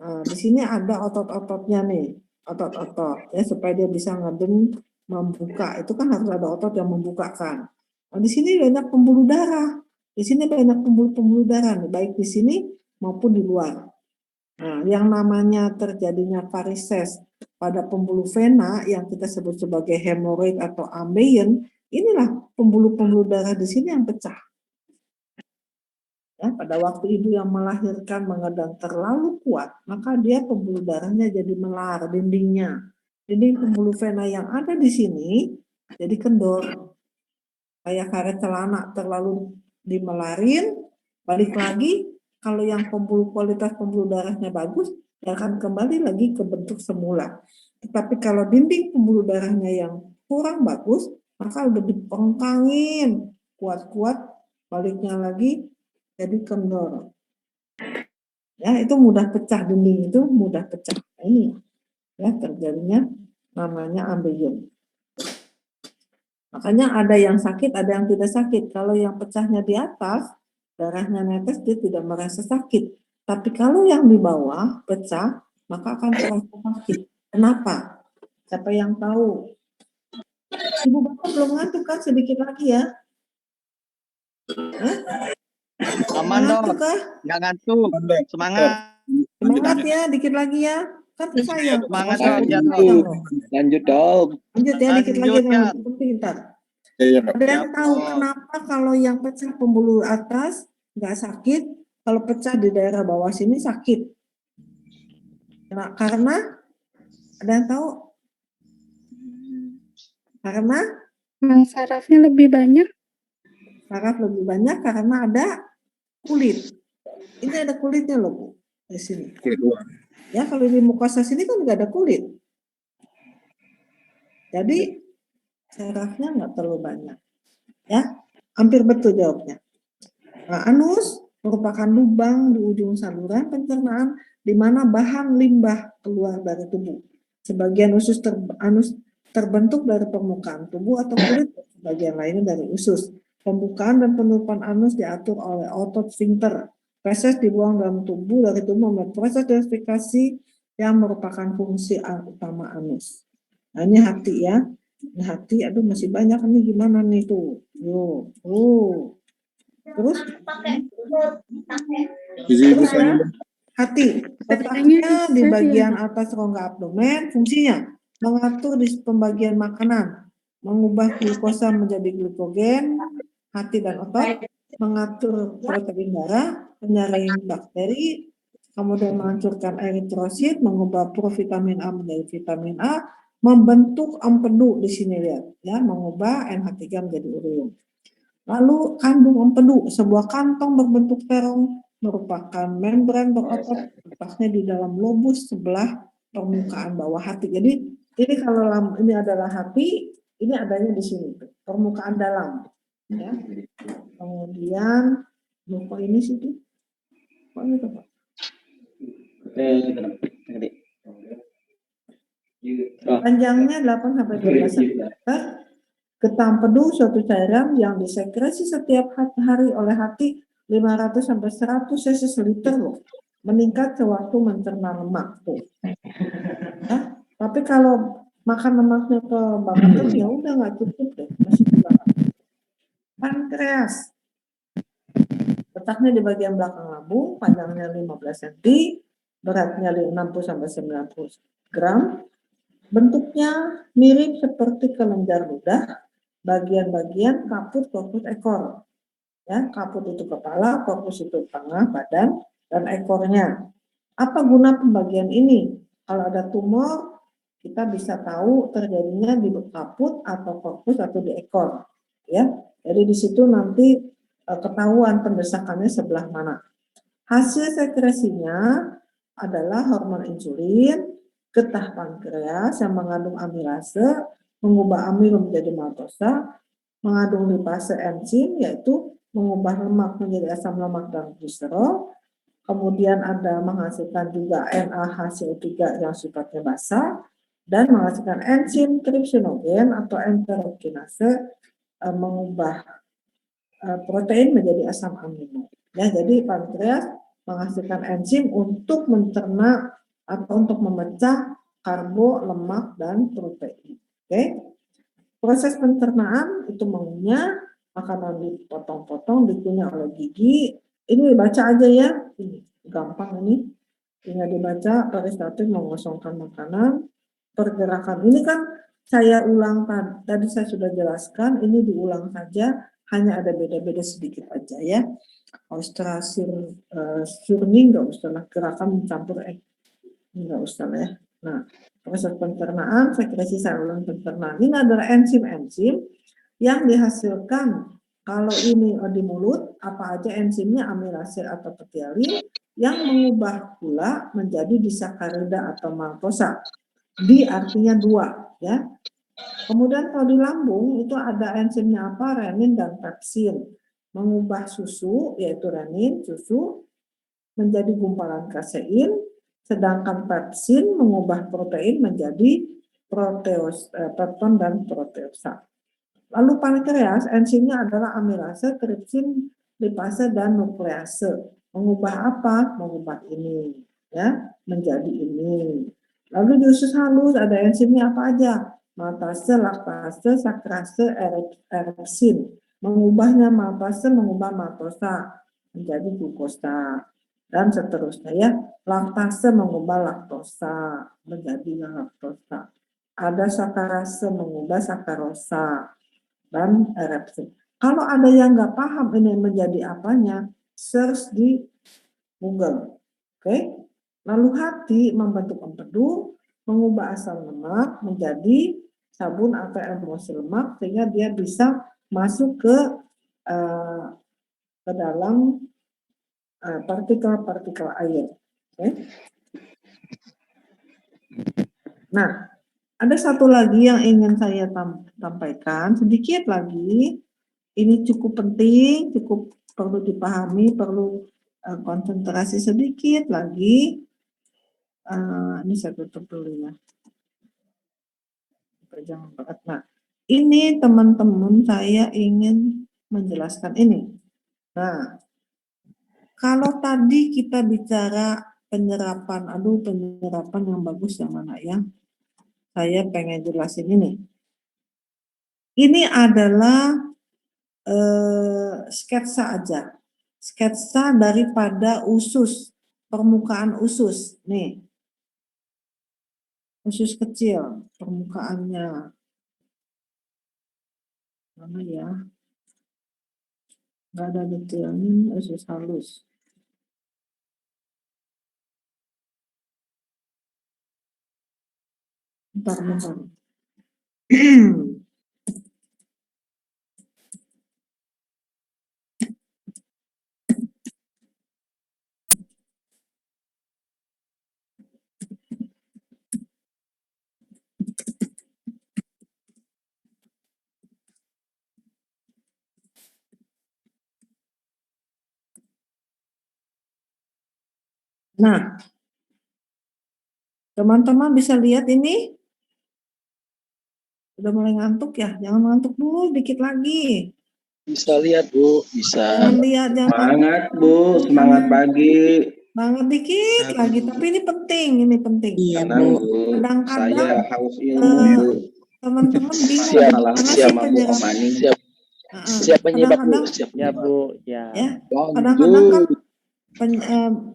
Nah, di sini ada otot-ototnya nih, otot-otot ya supaya dia bisa ngeden membuka. Itu kan harus ada otot yang membukakan. Nah, di sini banyak pembuluh darah. Di sini banyak pembuluh-pembuluh darah, nih, baik di sini maupun di luar. Nah, yang namanya terjadinya varises pada pembuluh vena yang kita sebut sebagai hemoroid atau ambeien, inilah pembuluh-pembuluh darah di sini yang pecah. Ya, pada waktu ibu yang melahirkan mengedang terlalu kuat, maka dia pembuluh darahnya jadi melar dindingnya. Dinding pembuluh vena yang ada di sini jadi kendor. Kayak karet celana terlalu dimelarin, balik lagi, kalau yang kualitas pembuluh darahnya bagus, dia akan kembali lagi ke bentuk semula. Tetapi kalau dinding pembuluh darahnya yang kurang bagus, maka udah dipengkangin kuat-kuat, baliknya lagi jadi kendor. Ya, itu mudah pecah, dinding itu mudah pecah. Nah, ini ya terjadinya namanya ambeien. Makanya ada yang sakit, ada yang tidak sakit. Kalau yang pecahnya di atas, darahnya netes, dia tidak merasa sakit. Tapi kalau yang di bawah pecah, maka akan terasa sakit. Kenapa? Siapa yang tahu? Ibu bapak belum ngantuk kan? Sedikit lagi ya. Aman dong, Ngantuk kah? nggak ngantuk. Semangat. Semangat ya, dikit lagi ya. Kan sayang. Semangat Sayang dong, ya loh. dong. Lanjut dong. Lanjut ya, dikit lagi Lanjut, yang ya. lebih penting ntar. Iya. Ada yang Siap, tahu Dok. kenapa kalau yang pecah pembuluh atas nggak sakit, kalau pecah di daerah bawah sini sakit? Nah, karena ada yang tahu? Karena Sarafnya lebih banyak. saraf lebih banyak karena ada kulit. Ini ada kulitnya loh Bu, di sini. Ya, kalau di mukosa sini kan nggak ada kulit. Jadi sarafnya nggak terlalu banyak. Ya, hampir betul jawabnya. Nah, anus merupakan lubang di ujung saluran pencernaan di mana bahan limbah keluar dari tubuh. Sebagian anus terbentuk dari permukaan tubuh atau kulit, sebagian lainnya dari usus. Pembukaan dan penutupan anus diatur oleh otot sphincter. Feses dibuang dalam tubuh dari tubuh melalui proses detoksifikasi yang merupakan fungsi utama anus. Nah, ini hati ya. Ini hati, aduh masih banyak nih, gimana nih tuh. Terus ya, hati. Letaknya di bagian atas rongga abdomen, fungsinya mengatur di pembagian makanan, mengubah glukosa menjadi glukogen, hati dan otot, mengatur protein darah, menyaring bakteri, kemudian menghancurkan eritrosit, mengubah provitamin A menjadi vitamin A, membentuk empedu di sini lihat ya, mengubah NH3 menjadi urium. Lalu kandung empedu, sebuah kantong berbentuk terong, merupakan membran berotot, letaknya di dalam lobus sebelah permukaan bawah hati. Jadi ini kalau ini adalah hati, ini adanya di sini, permukaan dalam. Ya. Kemudian, kok ini sih? Kok ini Pak? Panjangnya 8 sampai 12 cm. Getah empedu suatu cairan yang disekresi setiap hari oleh hati 500 sampai 100 cc seliter loh. Meningkat sewaktu mencerna lemak tuh. Ya, tapi kalau makan lemaknya ke bakar ya udah nggak cukup deh, masih dibakar. Pankreas. Letaknya di bagian belakang lambung, panjangnya 15 cm, beratnya 60 sampai 90 gram. Bentuknya mirip seperti kelenjar ludah. Bagian-bagian kaput ekor. Ya, kaput itu kepala, korpus itu tengah badan, dan ekornya. Apa guna pembagian ini? Kalau ada tumor, kita bisa tahu terjadinya di kaput atau korpus atau di ekor. Ya, jadi di situ nanti ketahuan pendesakannya sebelah mana. Hasil sekresinya adalah hormon insulin, getah pankreas yang mengandung amilase, mengubah amil menjadi maltosa, mengandung lipase enzim, yaitu mengubah lemak menjadi asam lemak dan gliserol. Kemudian ada menghasilkan juga NaHCO3 yang sifatnya basa, dan menghasilkan enzim trypsinogen atau enterokinase, mengubah protein menjadi asam amino. Ya, jadi pankreas menghasilkan enzim untuk mencerna atau untuk memecah karbo, lemak, dan protein. Oke. Proses pencernaan itu mengunyah, makanan dipotong-potong, dikunyah oleh gigi. Ini dibaca aja ya, ini gampang ini. Tinggal dibaca, peristaltik mengosongkan makanan, pergerakan. Ini kan saya ulang tadi saya sudah jelaskan, ini diulang saja, hanya ada beda-beda sedikit aja ya. Surning nggak usah lah, gerakan mencampur nggak usah lah ya. Nah, proses pencernaan, sekresi saluran pencernaan ini adalah enzim-enzim yang dihasilkan. Kalau ini di mulut, apa aja enzimnya, amilase atau petialin, yang mengubah gula menjadi disakarida atau maltosa. Di artinya 2 ya. Kemudian kalau di lambung itu ada enzimnya apa? Renin dan pepsin. Mengubah susu, yaitu renin, susu, menjadi gumpalan kasein, sedangkan pepsin mengubah protein menjadi pepton dan proteosa. Lalu pankreas, enzimnya adalah amilase, tripsin, lipase, dan nuklease. Mengubah apa? Mengubah ini, ya, menjadi ini. Lalu di usus halus ada enzimnya apa aja? Maltase, laktase, sakrase, erepsin. Mengubahnya maltase mengubah maltosa menjadi glukosa dan seterusnya, ya. Laktase mengubah laktosa menjadi laktosa. Ada sakarase mengubah sakarosa dan erepsin. Kalau ada yang nggak paham ini menjadi apanya, search di Google. Oke? Lalu hati membentuk empedu, mengubah asam lemak menjadi sabun atau emulsi lemak sehingga dia bisa masuk ke dalam partikel-partikel air. Oke? Nah, ada satu lagi yang ingin saya sampaikan sedikit lagi. Ini cukup penting, cukup perlu dipahami, perlu konsentrasi sedikit lagi. Ini saya tutup dulu ya. Jangan berat. Nah, ini teman-teman saya ingin menjelaskan ini. Nah, kalau tadi kita bicara penyerapan, penyerapan yang bagus yang mana ya? Saya pengen jelasin ini. Ini adalah sketsa aja. Sketsa daripada usus, permukaan usus. Nih. Usus kecil, permukaannya. Mana ya? Nggak ada detailnya, usus halus. Bentar. Nah, teman-teman bisa lihat ini? Udah mulai ngantuk ya? Jangan ngantuk dulu, dikit lagi. Bisa lihat Bu, bisa. Lihat, jangan Semangat Bu, semangat pagi. Semangat dikit lagi, tapi ini penting. Iya, Tenang Bu. Bu, Kadang-kadang saya haus ilmu Bu. teman-teman bingung Siap, gimana sih siap Bu penyerapan. Omani. Siap penyebab Bu. Kadang-kadang Siap Ya Bu, ya. kadang-kadang kan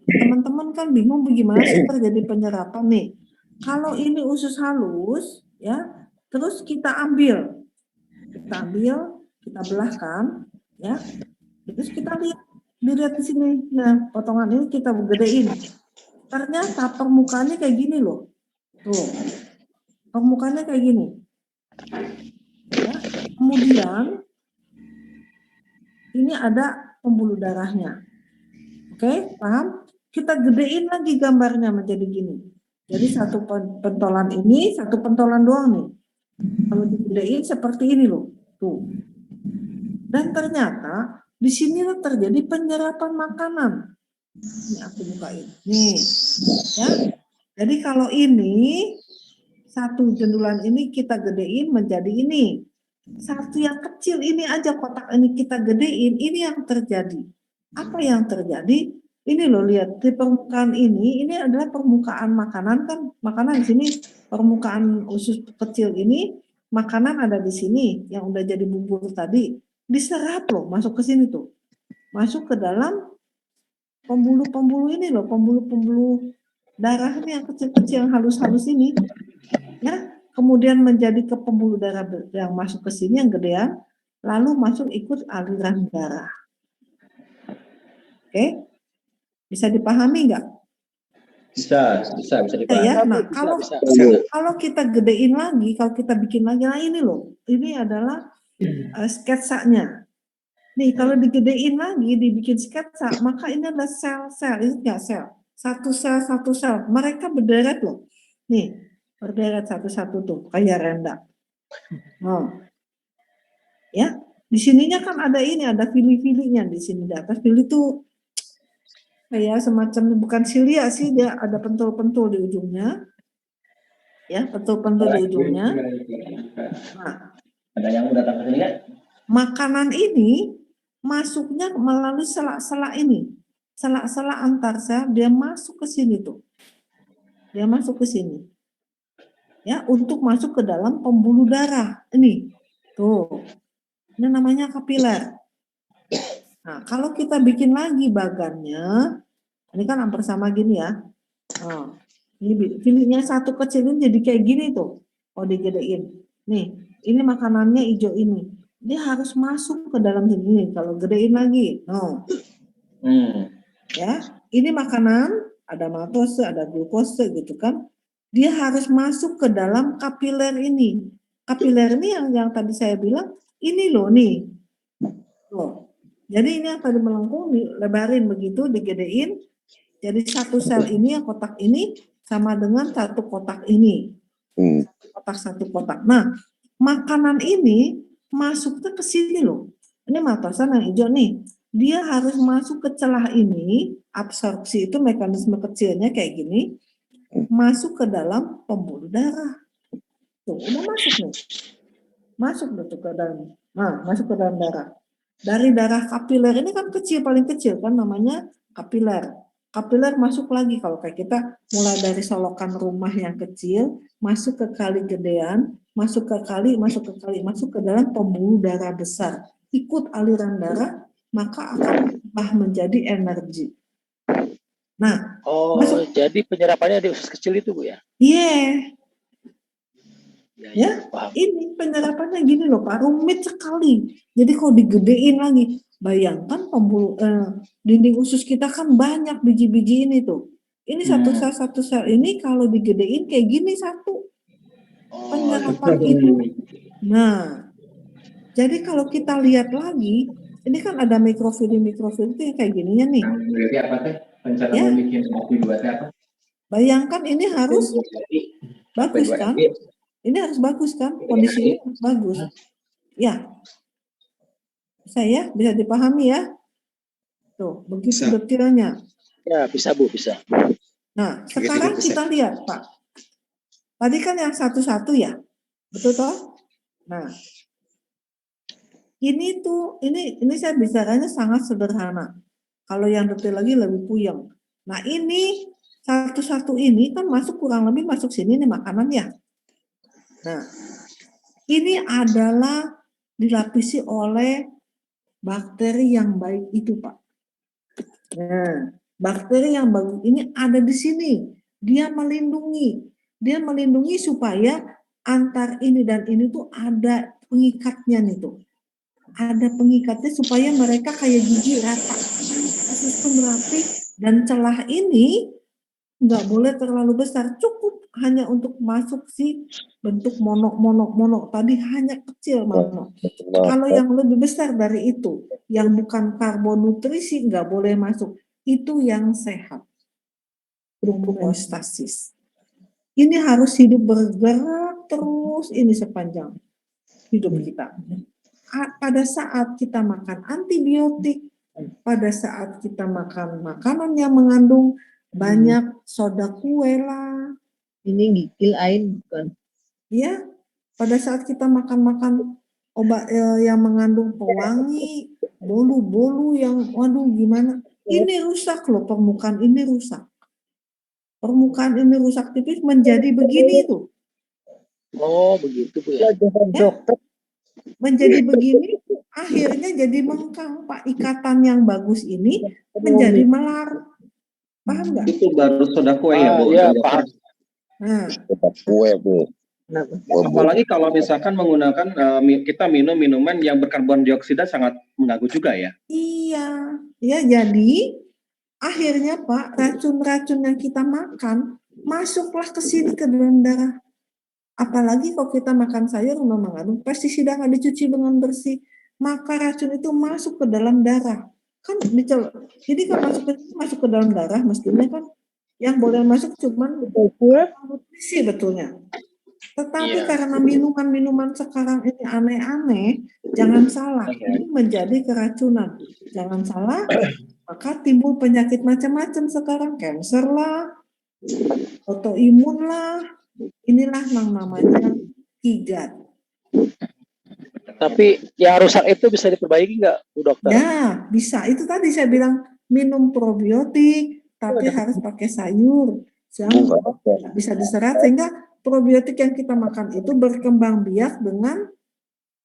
teman-teman kan bingung bagaimana sih terjadi penyerapan nih. Kalau ini usus halus, ya, terus kita ambil, kita belahkan, ya, terus kita lihat di sini, nah potongan ini kita gedein. Ternyata permukaannya kayak gini loh, tuh, permukaannya kayak gini. Ya. Kemudian ini ada pembuluh darahnya. Oke, paham? Kita gedein lagi gambarnya menjadi gini. Jadi satu pentolan ini, satu pentolan doang nih. Kalau digedein seperti ini loh. Tuh. Dan ternyata di sini terjadi penyerapan makanan. Ini aku bukain. Nih. Ya. Jadi kalau ini satu jendulan ini kita gedein menjadi ini. Satu yang kecil ini aja kotak ini kita gedein, ini yang terjadi. Apa yang terjadi? Ini loh, lihat di permukaan ini adalah permukaan makanan kan, makanan di sini permukaan usus kecil ini, makanan ada di sini yang udah jadi bubur tadi, diserap loh, masuk ke sini tuh, masuk ke dalam pembuluh-pembuluh ini loh, pembuluh-pembuluh darah ini yang kecil-kecil yang halus-halus ini, ya, kemudian menjadi ke pembuluh darah yang masuk ke sini yang gedean, lalu masuk ikut aliran darah. Oke? Bisa dipahami nggak? Bisa dipahami. Ya, nah kalau kita gedein lagi, kalau kita bikin lagi, nah ini loh, ini adalah sketsanya. Nih kalau digedein lagi, dibikin sketsa, maka ini adalah sel-sel, ini nggak sel, satu sel, mereka berderet loh. Nih, berderet satu-satu tuh, kayak renda. Oh. Ya, di sininya kan ada ini, ada fili-filinya di sini di atas. Fili itu kayak semacam bukan silia sih, dia ada pentul-pentul di ujungnya. Ya, pentul-pentul di ujungnya. Nah, Ada yang mau datang ke sini kan? Makanan ini masuknya melalui sela-sela ini. Sela-sela antar sel, dia masuk ke sini tuh. Dia masuk ke sini. Ya, untuk masuk ke dalam pembuluh darah. Ini. Tuh. Ini namanya kapiler. Nah, kalau kita bikin lagi bagannya, ini kan hampir sama gini ya. Oh, ini filenya satu kecil ini jadi kayak gini tuh. Oh, digedein. Nih, ini makanannya hijau ini. Dia harus masuk ke dalam sini. Kalau gedein lagi, no. Ya, ini makanan ada maltose, ada glukose gitu kan. Dia harus masuk ke dalam kapiler ini. Kapiler ini yang tadi saya bilang, ini loh nih. Loh. Jadi ini yang tadi melengkung dilebarin begitu, digedein. Jadi satu sel ini yang kotak ini sama dengan satu kotak ini. Kotak satu kotak. Nah, makanan ini masuknya ke sini loh. Ini matosan yang hijau nih. Dia harus masuk ke celah ini, absorpsi itu mekanisme kecilnya kayak gini, masuk ke dalam pembuluh darah. Tuh, udah masuk nih. Masuk tuh ke dalam. Nah, masuk ke dalam darah. Dari darah kapiler ini kan kecil, paling kecil kan namanya kapiler. Kapiler masuk lagi kalau kayak kita mulai dari solokan rumah yang kecil, masuk ke kali gedean, masuk ke kali, masuk ke dalam pembuluh darah besar. Ikut aliran darah, maka akan berubah menjadi energi. Nah, jadi penyerapannya di usus kecil itu, Bu ya? Iya. Ya, paham. Ini penyerapannya gini loh Pak, rumit sekali. Jadi kalau digedein lagi, bayangkan dinding usus kita kan banyak biji-biji ini tuh. Ini satu sel ini kalau digedein kayak gini satu. Penyerapan itu. Nah, jadi kalau kita lihat lagi, ini kan ada mikrofil itu yang kayak gininya nih. Berarti apa teh? Rencana Ya. mau bikin kopi buat apa? Bayangkan ini harus bagus kan? Ini harus bagus kan? Kondisinya harus bagus. Ya. Saya bisa dipahami ya? Tuh, begitu detailnya. Ya, bisa Bu, bisa. Nah, sekarang kita lihat Pak. Tadi kan yang satu-satu ya? Betul toh? Nah, ini tuh, ini saya bicaranya sangat sederhana. Kalau yang detail lagi lebih puyeng. Nah, ini satu-satu ini kan masuk kurang lebih masuk sini nih makanan ya. Nah, ini adalah dilapisi oleh bakteri yang baik itu, Pak. Nah, bakteri yang bagus ini ada di sini. Dia melindungi supaya antar ini dan ini tuh ada pengikatnya nih tuh. Ada pengikatnya supaya mereka kayak gigi rata. Sistem rapi dan celah ini nggak boleh terlalu besar, cukup hanya untuk masuk si bentuk monok tadi hanya kecil monok. Kalau yang lebih besar dari itu, yang bukan karbonutrisi nggak boleh masuk, itu yang sehat. Homeostasis. Ini harus hidup bergerak terus ini sepanjang hidup kita. Pada saat kita makan antibiotik, pada saat kita makan makanan yang mengandung banyak soda kue lah. Ini gigil ain bukan? Ya, pada saat kita makan obat yang mengandung pewangi, bolu-bolu yang waduh gimana. Ini rusak loh, permukaan ini rusak. Permukaan ini rusak tipis menjadi begini tuh. Oh, begitu Bu ya. Dokter. Menjadi begini, akhirnya jadi mengkang Pak. Ikatan yang bagus ini menjadi melar. Paham nggak? Itu baru soda kue ya Bu? Iya, paham. Nah, Kue, Bu. Apalagi kalau misalkan menggunakan kita minum minuman yang berkarbon dioksida sangat mengganggu juga ya. Iya, ya jadi akhirnya Pak racun-racun yang kita makan masuklah ke sini ke dalam darah. Apalagi kalau kita makan sayur mengandung pestisida nggak dicuci dengan bersih, maka racun itu masuk ke dalam darah. Kan jadi kan masuk ke dalam darah mestinya kan yang boleh masuk cuma nutrisi betulnya. Tetapi karena minuman-minuman sekarang ini aneh-aneh, jangan salah, ini menjadi keracunan. Jangan salah, maka timbul penyakit macam-macam sekarang, kanker lah, autoimun lah, inilah yang namanya kigat. Tapi yang rusak itu bisa diperbaiki nggak, Bu Dokter? Ya, bisa. Itu tadi saya bilang minum probiotik, tapi harus pakai sayur. Yang bisa diserap sehingga probiotik yang kita makan itu berkembang biak dengan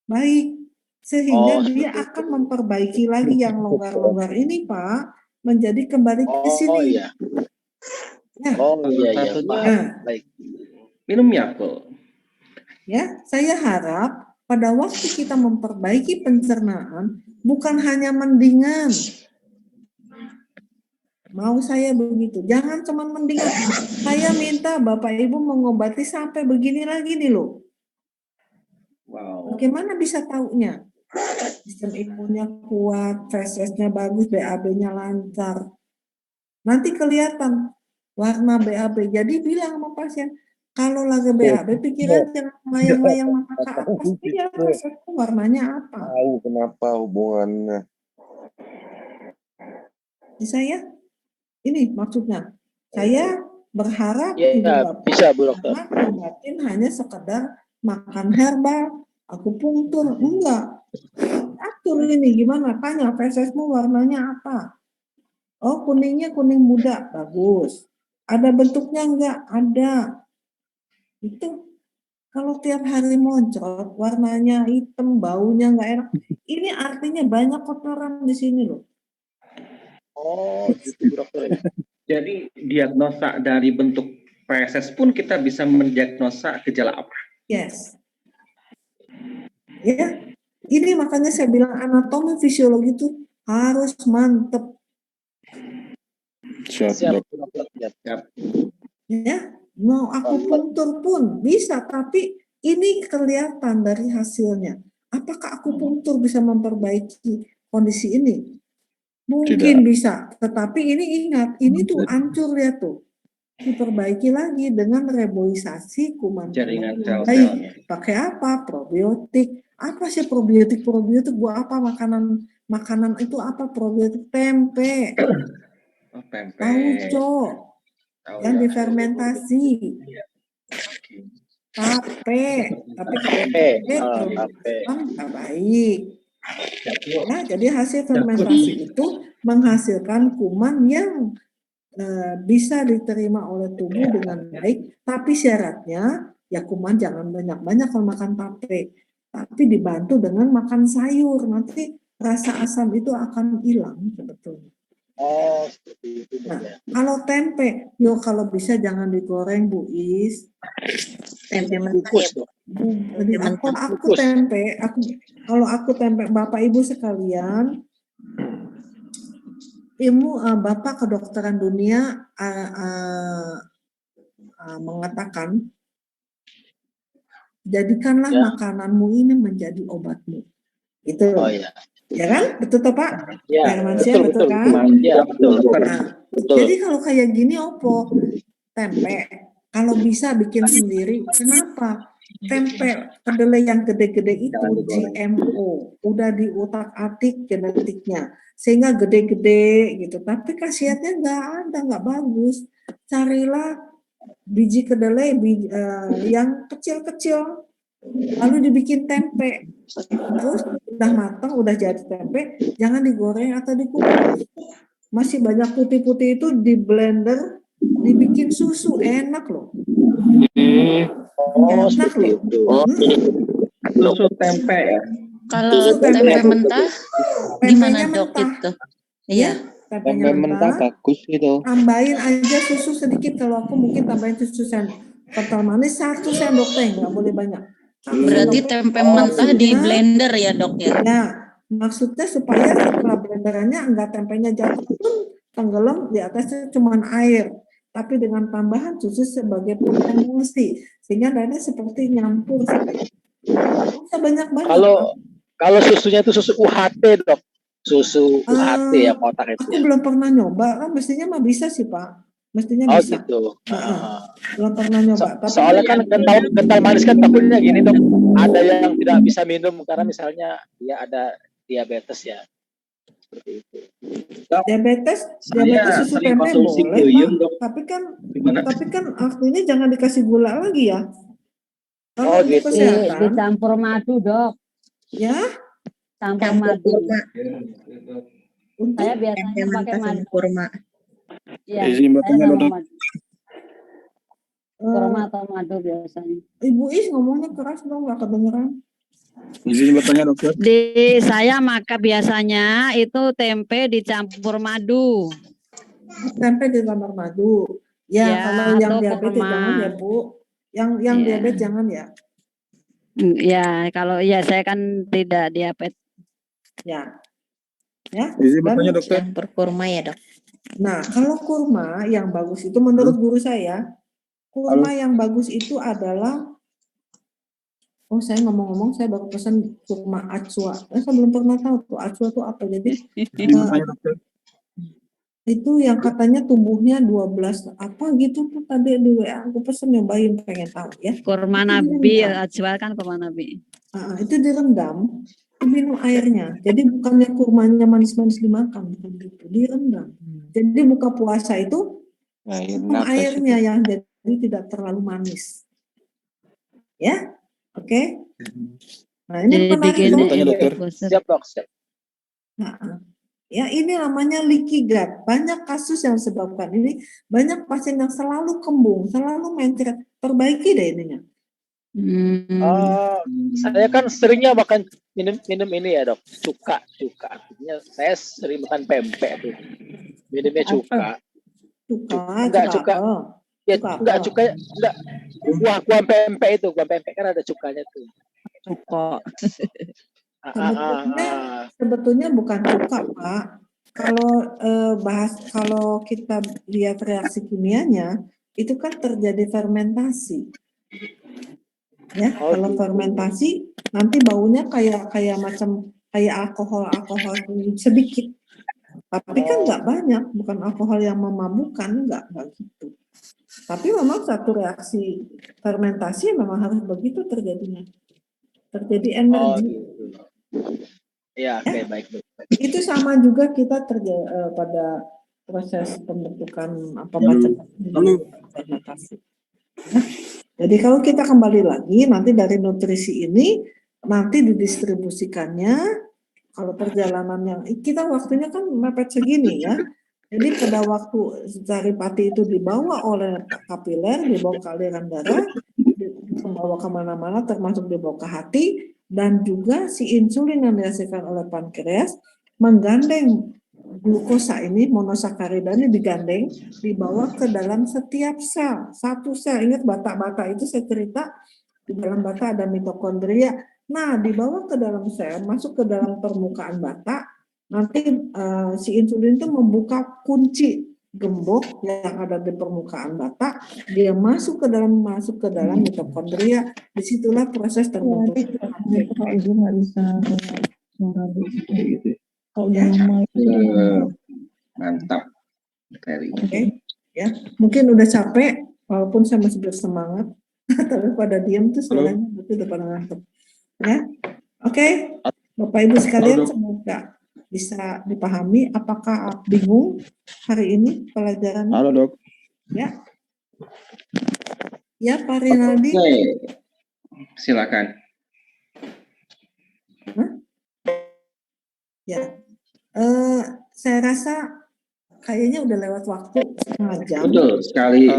baik. Sehingga dia akan memperbaiki lagi yang longgar-longgar ini, Pak, menjadi kembali ke sini. Iya. Ya. Iya. Baik. Minum Yakult. Ya, saya harap pada waktu kita memperbaiki pencernaan, bukan hanya mendingan. Mau saya begitu. Jangan cuma mendingan. Saya minta Bapak Ibu mengobati sampai begini lagi nih loh. Wow. Bagaimana bisa taunya? Sistem imunnya kuat, feses-nya bagus, BAB-nya lancar. Nanti kelihatan warna BAB. Jadi bilang sama pasien, kalau lagi BAB, pikiran jangan layang-layang mata ke atas. Iya, fesesku warnanya apa? Tahu kenapa hubungannya. Bisa ya? Ini maksudnya. Saya berharap Ibu Bapak bisa, Bu Dokter. obatin hanya sekedar makan herbal, akupunktur, enggak. Atur ini gimana? Tanya, fesesmu warnanya apa? Oh, kuningnya kuning muda, bagus. Ada bentuknya enggak? Ada. Itu kalau tiap hari moncrot, warnanya hitam, baunya enggak enak. Ini artinya banyak kotoran di sini loh. Oh, gitu, Bu Dokter. Jadi diagnosa dari bentuk feses pun kita bisa mendiagnosa gejala apa? Yes. Ya, ini makanya saya bilang anatomi fisiologi itu harus mantep. Siap. Ya, mau akupunktur pun bisa, tapi ini kelihatan dari hasilnya. Apakah akupunktur bisa memperbaiki kondisi ini? Mungkin bisa, tetapi ini ingat, ini tuh hancur ya tuh. Diperbaiki lagi dengan reboisasi kuman Jaringan yang sel-selnya. baik. Pakai apa? Probiotik. Apa sih probiotik? Probiotik buat apa? Makanan itu apa? Probiotik tempe. Oh, tempe. Tauco. Yang ya. difermentasi. Tape. Tapi kalau tape nggak baik. Nah, jadi hasil fermentasi itu menghasilkan kuman yang bisa diterima oleh tubuh dengan baik, tapi syaratnya ya kuman jangan banyak-banyak kalau makan tape, tapi dibantu dengan makan sayur, nanti rasa asam itu akan hilang sebetulnya. Oh, seperti itu. Nah, kalau tempe, kalau bisa jangan digoreng, Bu Is. Tempe mentah ya, Bu. Kalau aku tempe Bapak Ibu sekalian, ilmu Bapak kedokteran dunia mengatakan, jadikanlah makananmu ini menjadi obatmu. Itu. Oh iya. Ya kan? Betul toh Pak? Ya, betul kan? Ya, betul. Nah, jadi kalau kayak gini opo tempe, kalau bisa bikin sendiri. Kenapa? Tempe kedelai yang gede-gede itu GMO, udah diutak-atik genetiknya, sehingga gede-gede gitu. Tapi khasiatnya nggak bagus. Carilah biji kedelai yang kecil-kecil, lalu dibikin tempe. Terus udah matang, udah jadi tempe, jangan digoreng atau dikukus. Masih banyak putih-putih itu di blender, dibikin susu, enak loh. Oh, seperti itu. Susu tempe ya. Kalau tempe mentah gimana Dok itu? Iya. Tempe mentah bagus gitu. Tambahin aja susu sedikit, kalau aku mungkin tambahin susu kental manis 1 sendok teh, nggak boleh banyak. Berarti tempe mentah di blender ya Dok ya? Ya, maksudnya supaya setelah blenderannya enggak tempenya jatuh pun tenggelam, di atasnya cuma air, tapi dengan tambahan susu sebagai pengemulsi, sehingga dadanya seperti nyampur. Bisa banyak-banyak. Kalau susunya itu susu UHT Dok, susu UHT ya kotak itu. Aku belum pernah nyoba, kan mestinya mah bisa sih Pak, mestinya bisa. Gitu. Belum pernah nyoba. Tapi soalnya kan kental manis kan takutnya gini Dok, ada yang tidak bisa minum karena misalnya dia ada diabetes ya. Seperti itu. Diabetes susu tempe boleh, Pak. Tapi kan artinya jangan dikasih gula lagi ya. Kalau untuk kesehatan, dicampur madu Dok. Ya, Campur Campur madu. kurma. untuk Saya biasanya Tempe pakai mentah sama madu. kurma. Iya, Izin saya bertanya, sama Dok. madu. Kurma atau madu biasanya. Ibu Is ngomongnya keras dong, nggak kedengeran. Izin bertanya, dokter. Di saya maka biasanya itu tempe dicampur madu. Tempe di kamar madu. Ya, Ya, kalau yang atau diabetes kurma. jangan ya, Bu. Yang Iya. diabetes jangan ya. Ya, kalau ya saya kan tidak diabetes. Ya. Ya. Izin Dan bertanya, dokter. Campur kurma ya, Dok. nah, kalau kurma yang bagus itu menurut guru saya, kurma yang bagus itu adalah saya ngomong-ngomong saya baru pesan kurma acwa. Saya belum pernah tahu tuh acwa tuh apa. Jadi Izin bertanya, dokter. itu yang katanya tumbuhnya 12 apa gitu tuh tadi di WA aku pesen nyobain pengen tahu ya. Kurma Itu nabi, direndam. jual kan kurma nabi. Itu direndam, diminum airnya. Jadi bukannya kurmanya manis-manis dimakan, bukan gitu, direndam. Jadi buka puasa itu minum airnya yang jadi tidak terlalu manis. Ya, oke. Nah ini Jadi menarik bikin dong. Bertanya, dokter. Siap dok, siap. Nah, ya ini namanya leaky gut. Banyak kasus yang disebabkan ini, banyak pasien yang selalu kembung, selalu mencret. Perbaiki deh ininya. Saya kan seringnya makan minum ini ya dok, cuka. Artinya saya sering makan pempek tuh, minumnya cuka. Enggak cuka. Ya enggak cuka, enggak. Kuah pempek itu, kuah pempek kan ada cukanya tuh. Cuka. Sebetulnya bukan cuka, Pak. Kalau kita lihat reaksi kimianya, itu kan terjadi fermentasi. Ya, kalau fermentasi nanti baunya kayak alkohol sedikit. Tapi kan nggak banyak, bukan alkohol yang memabukkan, nggak gitu. Tapi memang satu reaksi fermentasi memang harus begitu terjadinya. Terjadi energi. Iya, oke, baik. Itu sama juga kita pada proses pembentukan macam fermentasi. Nah, jadi kalau kita kembali lagi nanti dari nutrisi ini nanti didistribusikannya kalau perjalanan yang kita waktunya kan mepet segini ya. Jadi pada waktu Saripati itu dibawa oleh kapiler, dibawa ke aliran darah, dibawa kemana-mana termasuk dibawa ke hati, dan juga si insulin yang dihasilkan oleh pankreas menggandeng glukosa ini, monosakarida ini digandeng, dibawa ke dalam setiap sel, satu sel. Ingat bata-bata itu saya cerita, di dalam bata ada mitokondria. Nah, dibawa ke dalam sel, masuk ke dalam permukaan bata, nanti si insulin itu membuka kunci gembok yang ada di permukaan bata, dia masuk ke dalam mitokondria, disitulah proses terbentuk. Mantap. Oke, ya mungkin udah capek, walaupun saya masih bersemangat, tapi pada diam tuh istilahnya berarti udah pada ngantuk. Ya, oke, Bapak Ibu sekalian, semoga bisa dipahami. Apakah bingung hari ini pelajarannya? Halo dok. Ya, ya Pak Rinaldi. Oke, silakan. Ya, saya rasa kayaknya udah lewat waktu setengah jam. Betul sekali.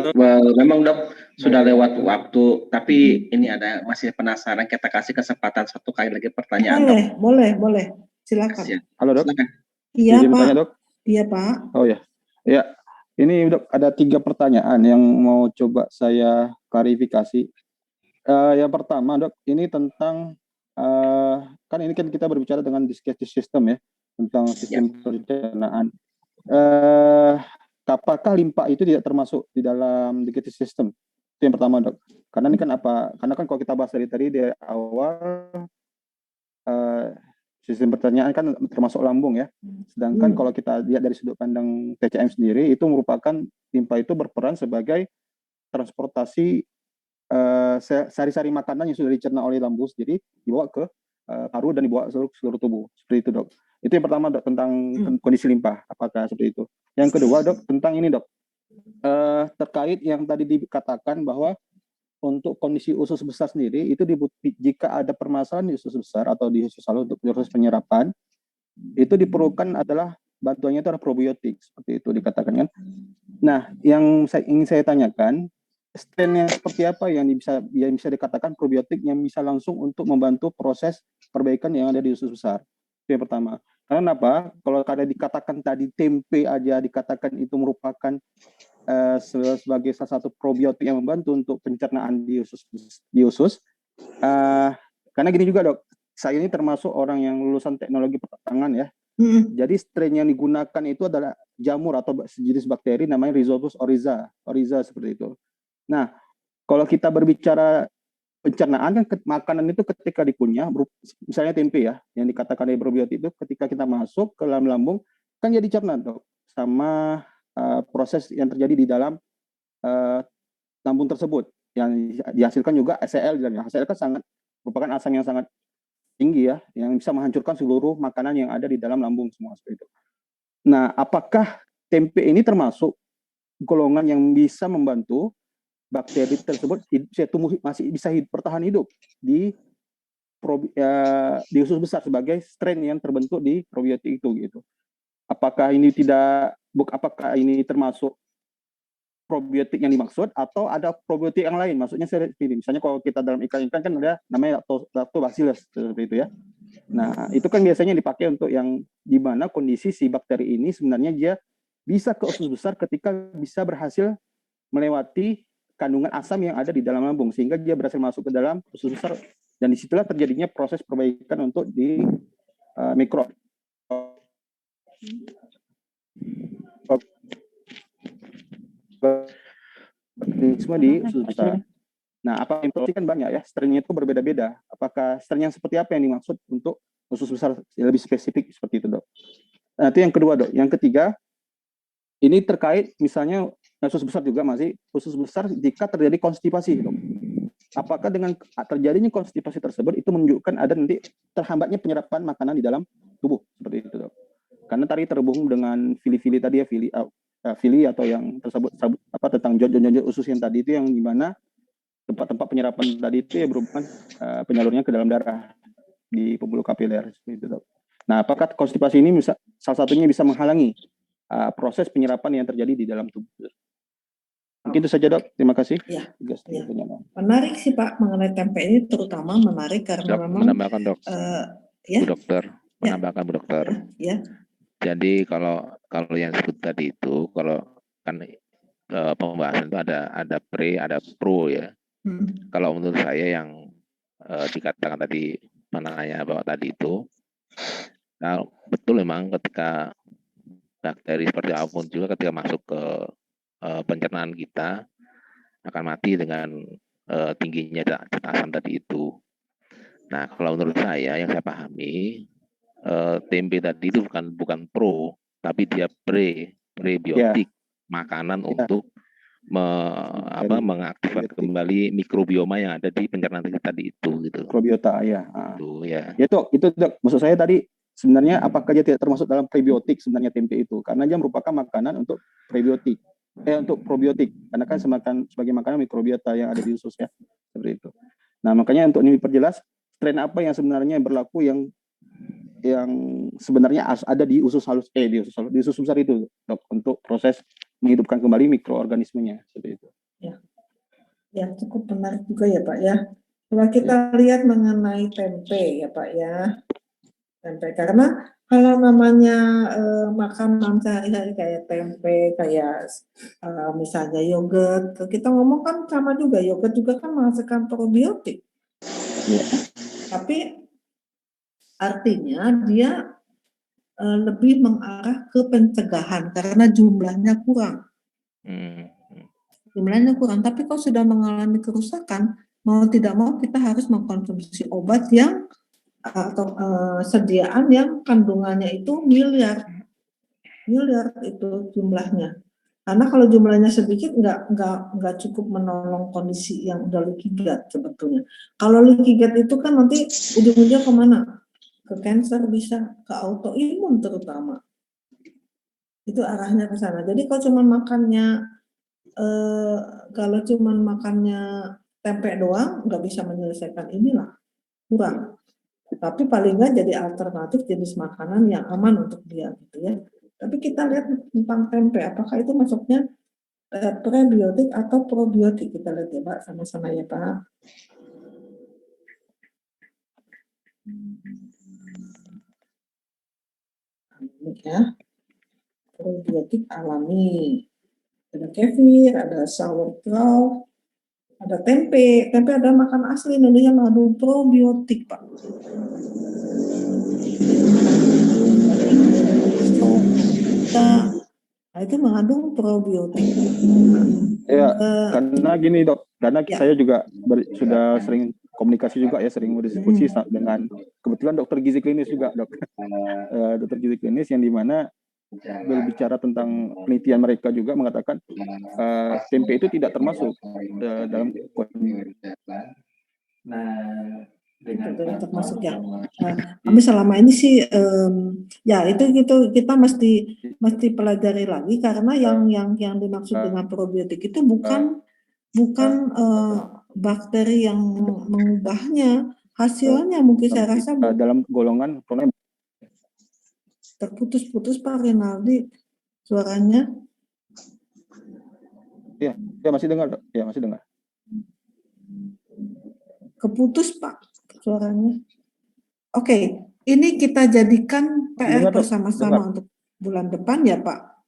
Memang dok sudah lewat waktu, tapi ini masih penasaran, kita kasih kesempatan satu kali lagi pertanyaan. Boleh. Silakan. Halo dok. Silakan. Iya Pak. Bertanya, dok. Iya Pak. Oh ya. Ya. Ini dok ada 3 pertanyaan yang mau coba saya klarifikasi. Yang pertama dok, ini tentang kan ini kan kita berbicara dengan digestive system ya, tentang sistem pencernaan. Apakah limpa itu tidak termasuk di dalam digestive system? Itu yang pertama dok. Karena ini kan karena kan kalau kita bahas dari tadi di awal sistem pencernaan kan termasuk lambung ya. Sedangkan kalau kita lihat dari sudut pandang TCM sendiri, itu merupakan limpa itu berperan sebagai transportasi sari-sari makanan yang sudah dicerna oleh lambung, jadi dibawa ke paru dan dibawa seluruh tubuh. Seperti itu dok. Itu yang pertama dok, tentang kondisi limpa, apakah seperti itu. Yang kedua dok, tentang ini dok, terkait yang tadi dikatakan bahwa untuk kondisi usus besar sendiri itu jika ada permasalahan di usus besar atau di usus halus untuk proses penyerapan, itu diperlukan adalah bantuannya itu adalah probiotik, seperti itu dikatakan kan. Nah, yang ingin saya tanyakan, strain yang seperti apa yang bisa dikatakan probiotik yang bisa langsung untuk membantu proses perbaikan yang ada di usus besar? Itu yang pertama. Karena apa? Kalau kada dikatakan tadi tempe aja dikatakan itu merupakan sebagai salah satu probiotik yang membantu untuk pencernaan di usus. Karena gini juga dok, saya ini termasuk orang yang lulusan teknologi pertambangan ya. Jadi strain yang digunakan itu adalah jamur atau sejenis bakteri namanya Rhizopus oryza seperti itu. Nah, kalau kita berbicara pencernaan kan makanan itu ketika dikunyah, misalnya tempe ya, yang dikatakan dari probiotik itu ketika kita masuk ke dalam lambung kan jadi cerna dok, sama proses yang terjadi di dalam lambung tersebut yang dihasilkan juga HCl, dan HCl kan merupakan asam yang sangat tinggi ya, yang bisa menghancurkan seluruh makanan yang ada di dalam lambung semua seperti itu. Nah, apakah tempe ini termasuk golongan yang bisa membantu bakteri tersebut masih bisa bertahan hidup di usus besar sebagai strain yang terbentuk di probiotik itu gitu? Apakah ini termasuk probiotik yang dimaksud atau ada probiotik yang lain? Maksudnya misalnya kalau kita dalam ikan kan ada namanya lactobacillus seperti itu ya. Nah, itu kan biasanya dipakai untuk yang di mana kondisi si bakteri ini sebenarnya dia bisa ke usus besar ketika bisa berhasil melewati kandungan asam yang ada di dalam lambung sehingga dia berhasil masuk ke dalam usus besar, dan disitulah terjadinya proses perbaikan untuk di mikro organisme di usus besar. Nah, apa infeksi kan banyak ya, strainnya itu berbeda-beda. Apakah strain yang seperti apa yang dimaksud untuk usus besar lebih spesifik seperti itu dok? Nah, itu yang kedua dok. Yang ketiga, ini terkait misalnya usus besar juga masih usus besar jika terjadi konstipasi dok. Apakah dengan terjadinya konstipasi tersebut itu menunjukkan ada nanti terhambatnya penyerapan makanan di dalam tubuh seperti itu dok? Karena tadi terhubung dengan fili-fili tadi ya, fili atau yang tersebut tentang jod-jod usus yang tadi itu yang dimana tempat-tempat penyerapan tadi itu ya berhubungan penyalurnya ke dalam darah di pembuluh kapiler seperti itu dok. Nah, apakah konstipasi ini salah satunya bisa menghalangi proses penyerapan yang terjadi di dalam tubuh? Mungkin itu saja dok. Terima kasih. Ya. Menarik sih Pak mengenai tempe ini, terutama menarik karena dok, memang menambahkan dok. Ya. Bu dokter, menambahkan Bu dokter. Ya. Jadi kalau yang sebut tadi itu, kalau kan pembahasan itu ada pre, ada pro ya. Kalau menurut saya yang dikatakan tadi menanya bahwa tadi itu, nah, betul memang ketika bakteri seperti apapun juga ketika masuk ke pencernaan kita akan mati dengan tingginya zat asam tadi itu. Nah, kalau menurut saya yang saya pahami tempe tadi itu bukan pro, tapi dia prebiotik makanan untuk mengaktifkan kembali mikrobioma yang ada di pencernaan kita tadi itu gitu. Mikrobiota ya. Itu ya. Itu dok, maksud saya tadi sebenarnya apakah dia tidak termasuk dalam prebiotik sebenarnya tempe itu, karena dia merupakan makanan untuk prebiotik, untuk probiotik, karena kan sebagai makanan mikrobiota yang ada di usus ya, seperti itu. Nah, makanya untuk ini diperjelas strain apa yang sebenarnya berlaku yang sebenarnya ada di usus halus di usus besar itu dok, untuk proses menghidupkan kembali mikroorganismenya seperti itu. Ya cukup menarik juga ya Pak ya. Kalau kita lihat mengenai tempe ya Pak ya, tempe karena kalau namanya makanan sehari-hari kayak tempe, kayak misalnya yogurt, kita ngomong kan sama juga, yogurt juga kan menghasilkan probiotik. Ya. Tapi artinya dia lebih mengarah ke pencegahan karena jumlahnya kurang. Jumlahnya kurang, tapi kalau sudah mengalami kerusakan, mau tidak mau kita harus mengkonsumsi obat yang atau sediaan yang kandungannya itu miliar itu jumlahnya. Karena kalau jumlahnya sedikit nggak cukup menolong kondisi yang udah leaky gut sebetulnya. Kalau leaky gut itu kan nanti ujung-ujungnya kemana? Ke cancer bisa, ke autoimun terutama. Itu arahnya ke sana. Jadi kalau cuma makannya tempe doang nggak bisa menyelesaikan inilah, kurang. Tapi paling nggak jadi alternatif jenis makanan yang aman untuk dia gitu ya. Tapi kita lihat tentang tempe, apakah itu masuknya prebiotik atau probiotik, kita lihat ya Pak, sama-sama ya Pak. Ini ya, probiotik alami. Ada kefir, ada sauerkraut, ada tempe. Tempe ada makan asli, namanya mengandung probiotik Pak. Nah, itu mengandung probiotik. Ya, karena gini Dok, karena saya juga sudah sering komunikasi juga ya, sering berdiskusi dengan kebetulan dokter gizi klinis juga Dok, dokter gizi klinis yang dimana berbicara tentang penelitian mereka juga mengatakan tempe itu tidak termasuk dalam Tidak termasuk ya. Kami selama ini sih ya itu kita mesti pelajari lagi, karena yang dimaksud dengan probiotik itu bukan bakteri yang mengubahnya, hasilnya mungkin saya rasa dalam golongan terputus-putus Pak Rinaldi suaranya. Ya masih dengar Dok. Ya masih dengar. Keputus Pak suaranya. Oke, ini kita jadikan PR bersama-sama untuk bulan depan ya Pak.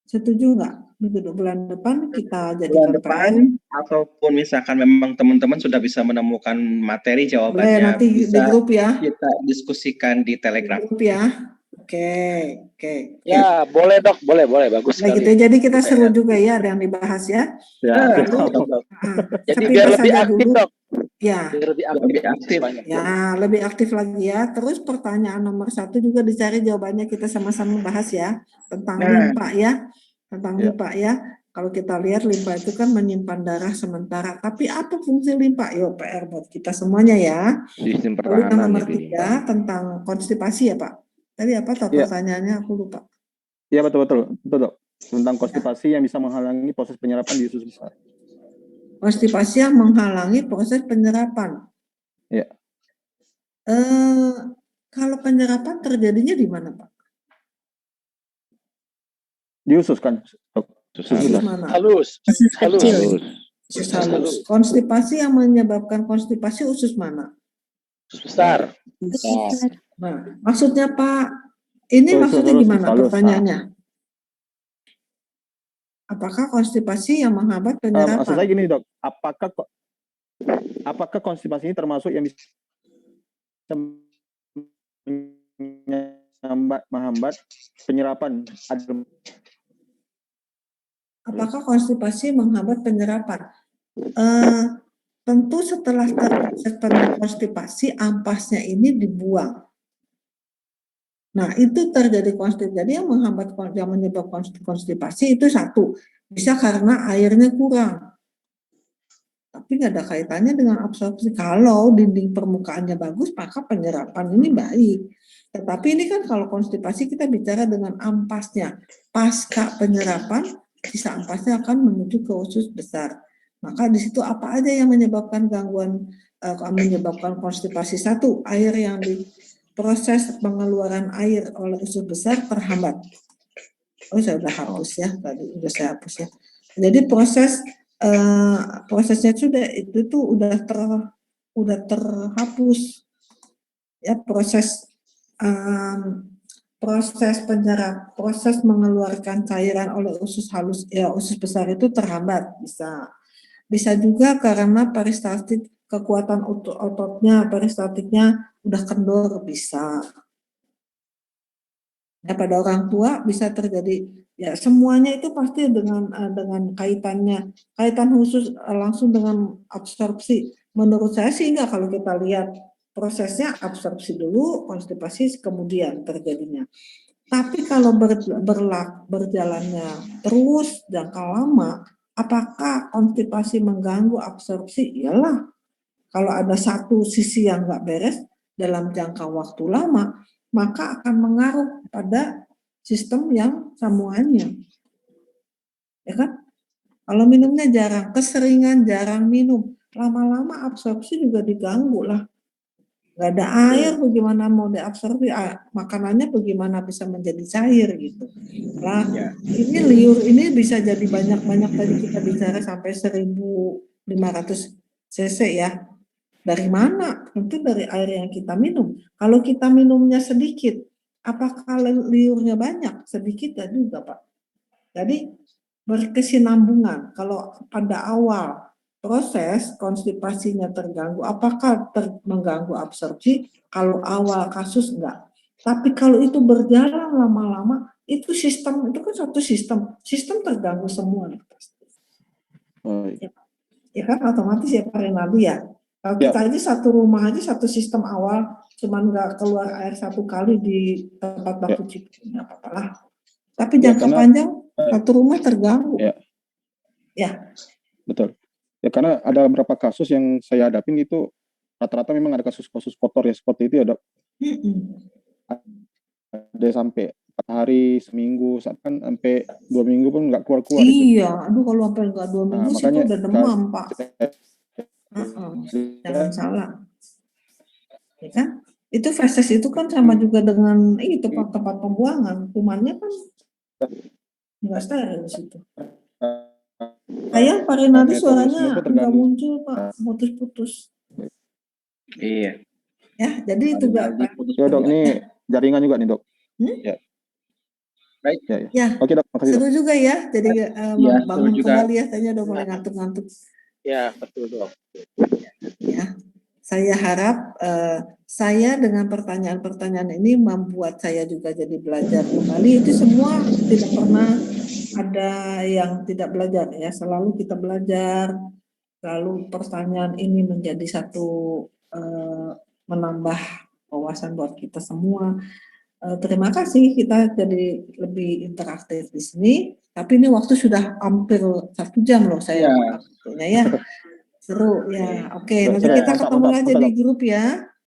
Setuju nggak? Untuk bulan depan kita jadikan bulan depan PR. Ataupun misalkan memang teman-teman sudah bisa menemukan materi jawabannya, nanti bisa di grup ya. Kita diskusikan di Telegram. Di grup ya. Oke. Ya, boleh Dok, boleh, bagus sekali. Gitu, jadi kita seru juga ya, ada yang dibahas ya. Jadi biar lebih aktif dulu. Dok. Ya. Biar lebih aktif. Ya, lebih aktif lagi ya. Terus pertanyaan nomor 1 juga dicari jawabannya, kita sama-sama bahas ya tentang limpa ya, limpa ya. Kalau kita lihat limpa itu kan menyimpan darah sementara. Tapi apa fungsi limpa? Yo, PR buat kita semuanya ya. Sistem pertahanan. Lalu yang nomor 3 itu. tentang konstipasi ya Pak. Tadi apa pertanyaannya, aku lupa. Iya betul Dok. Tentang konstipasi yang bisa menghalangi proses penyerapan di usus besar. Konstipasi yang menghalangi proses penyerapan. Iya. Kalau penyerapan terjadinya di mana Pak? Di usus kan Dok. Usus mana? Halus. Usus halus. Konstipasi yang menyebabkan konstipasi usus mana? Usus besar. Nah, maksudnya Pak, ini maksudnya gimana pertanyaannya? Apakah konstipasi yang menghambat penyerapan? Maksud saya gini Dok, apakah konstipasi ini termasuk yang bisa menghambat penyerapan? Apakah konstipasi menghambat penyerapan? Tentu setelah terjadi konstipasi, ampasnya ini dibuang. Nah, itu terjadi konstipasi. Jadi yang menyebabkan konstipasi itu satu, bisa karena airnya kurang. Tapi nggak ada kaitannya dengan absorpsi. Kalau dinding permukaannya bagus, maka penyerapan ini baik. Tetapi ini kan kalau konstipasi kita bicara dengan ampasnya. Pasca penyerapan, sisa ampasnya akan menuju ke usus besar. Maka di situ apa aja yang menyebabkan menyebabkan konstipasi? Satu, air yang proses pengeluaran air oleh usus besar terhambat. Oh, saya sudah hapus ya, tadi sudah saya hapus ya. Jadi prosesnya sudah itu tuh udah terhapus ya, proses mengeluarkan cairan oleh usus halus ya, usus besar itu terhambat. Bisa juga karena peristaltik, kekuatan ototnya, peristaltiknya udah kendor, bisa. Ya, pada orang tua bisa terjadi. Ya, semuanya itu pasti dengan kaitan khusus langsung dengan absorpsi. Menurut saya sih enggak, kalau kita lihat prosesnya absorpsi dulu, konstipasi kemudian terjadinya. Tapi kalau berjalannya terus jangka lama, apakah konstipasi mengganggu absorpsi? Iyalah. Kalau ada satu sisi yang nggak beres dalam jangka waktu lama, maka akan mengaruh pada sistem yang semuanya. Ya kan? Kalau minumnya jarang, keseringan jarang minum, lama-lama absorpsi juga diganggu lah. Nggak ada air, bagaimana mau diabsorbi makanannya, bagaimana bisa menjadi cair gitu. Lah, ini liur ini bisa jadi banyak-banyak, tadi kita bicara sampai 1.500 cc ya. Dari mana? Tentu dari air yang kita minum. Kalau kita minumnya sedikit, apakah liurnya banyak? Sedikit ya juga, Pak. Jadi berkesinambungan. Kalau pada awal proses konstipasinya terganggu, apakah mengganggu absorpsi? Kalau awal kasus enggak. Tapi kalau itu berjalan lama-lama, itu sistem, itu kan satu sistem terganggu semua. Ya kan otomatis ya Pak Renaldi ya. Kalau kita aja satu rumah aja satu sistem awal, cuman nggak keluar air satu kali di tempat baku cipu, nggak apa-apa lah. Tapi jangka panjang satu rumah terganggu. Ya. Betul. Ya karena ada beberapa kasus yang saya hadapin itu rata-rata memang ada kasus-kasus kotor ya seperti itu ya, Dok. Ada sampai 4 hari, seminggu, kan sampai 2 minggu pun nggak keluar-keluar. Iya, aduh kalau sampai nggak 2 minggu sih itu udah demam, Pak. Jangan salah. Ya kan? Itu feses itu kan sama juga dengan tempat pembuangan. Kumannya kan nggak steril di situ. Ayah Pak Renaldi suaranya nggak muncul Pak, putus-putus. Iya. Ya, jadi itu Pak. Ya Dok, ini jaringan juga nih Dok. Ya. Baik. Ya. Oke Dok, makasih Seru Dok. juga ya, jadi bangun kembali ya, tanya udah mulai ngantuk-ngantuk. Ya, betul Dok. Ya, saya harap saya dengan pertanyaan-pertanyaan ini membuat saya juga jadi belajar kembali. Itu semua tidak pernah ada yang tidak belajar ya, selalu kita belajar. Lalu pertanyaan ini menjadi satu menambah wawasan buat kita semua. Terima kasih, kita jadi lebih interaktif di sini. Tapi ini waktu sudah hampir 1 jam loh saya waktunya ya. Seru ya. Oke, nanti kita ketemu aja di grup ya.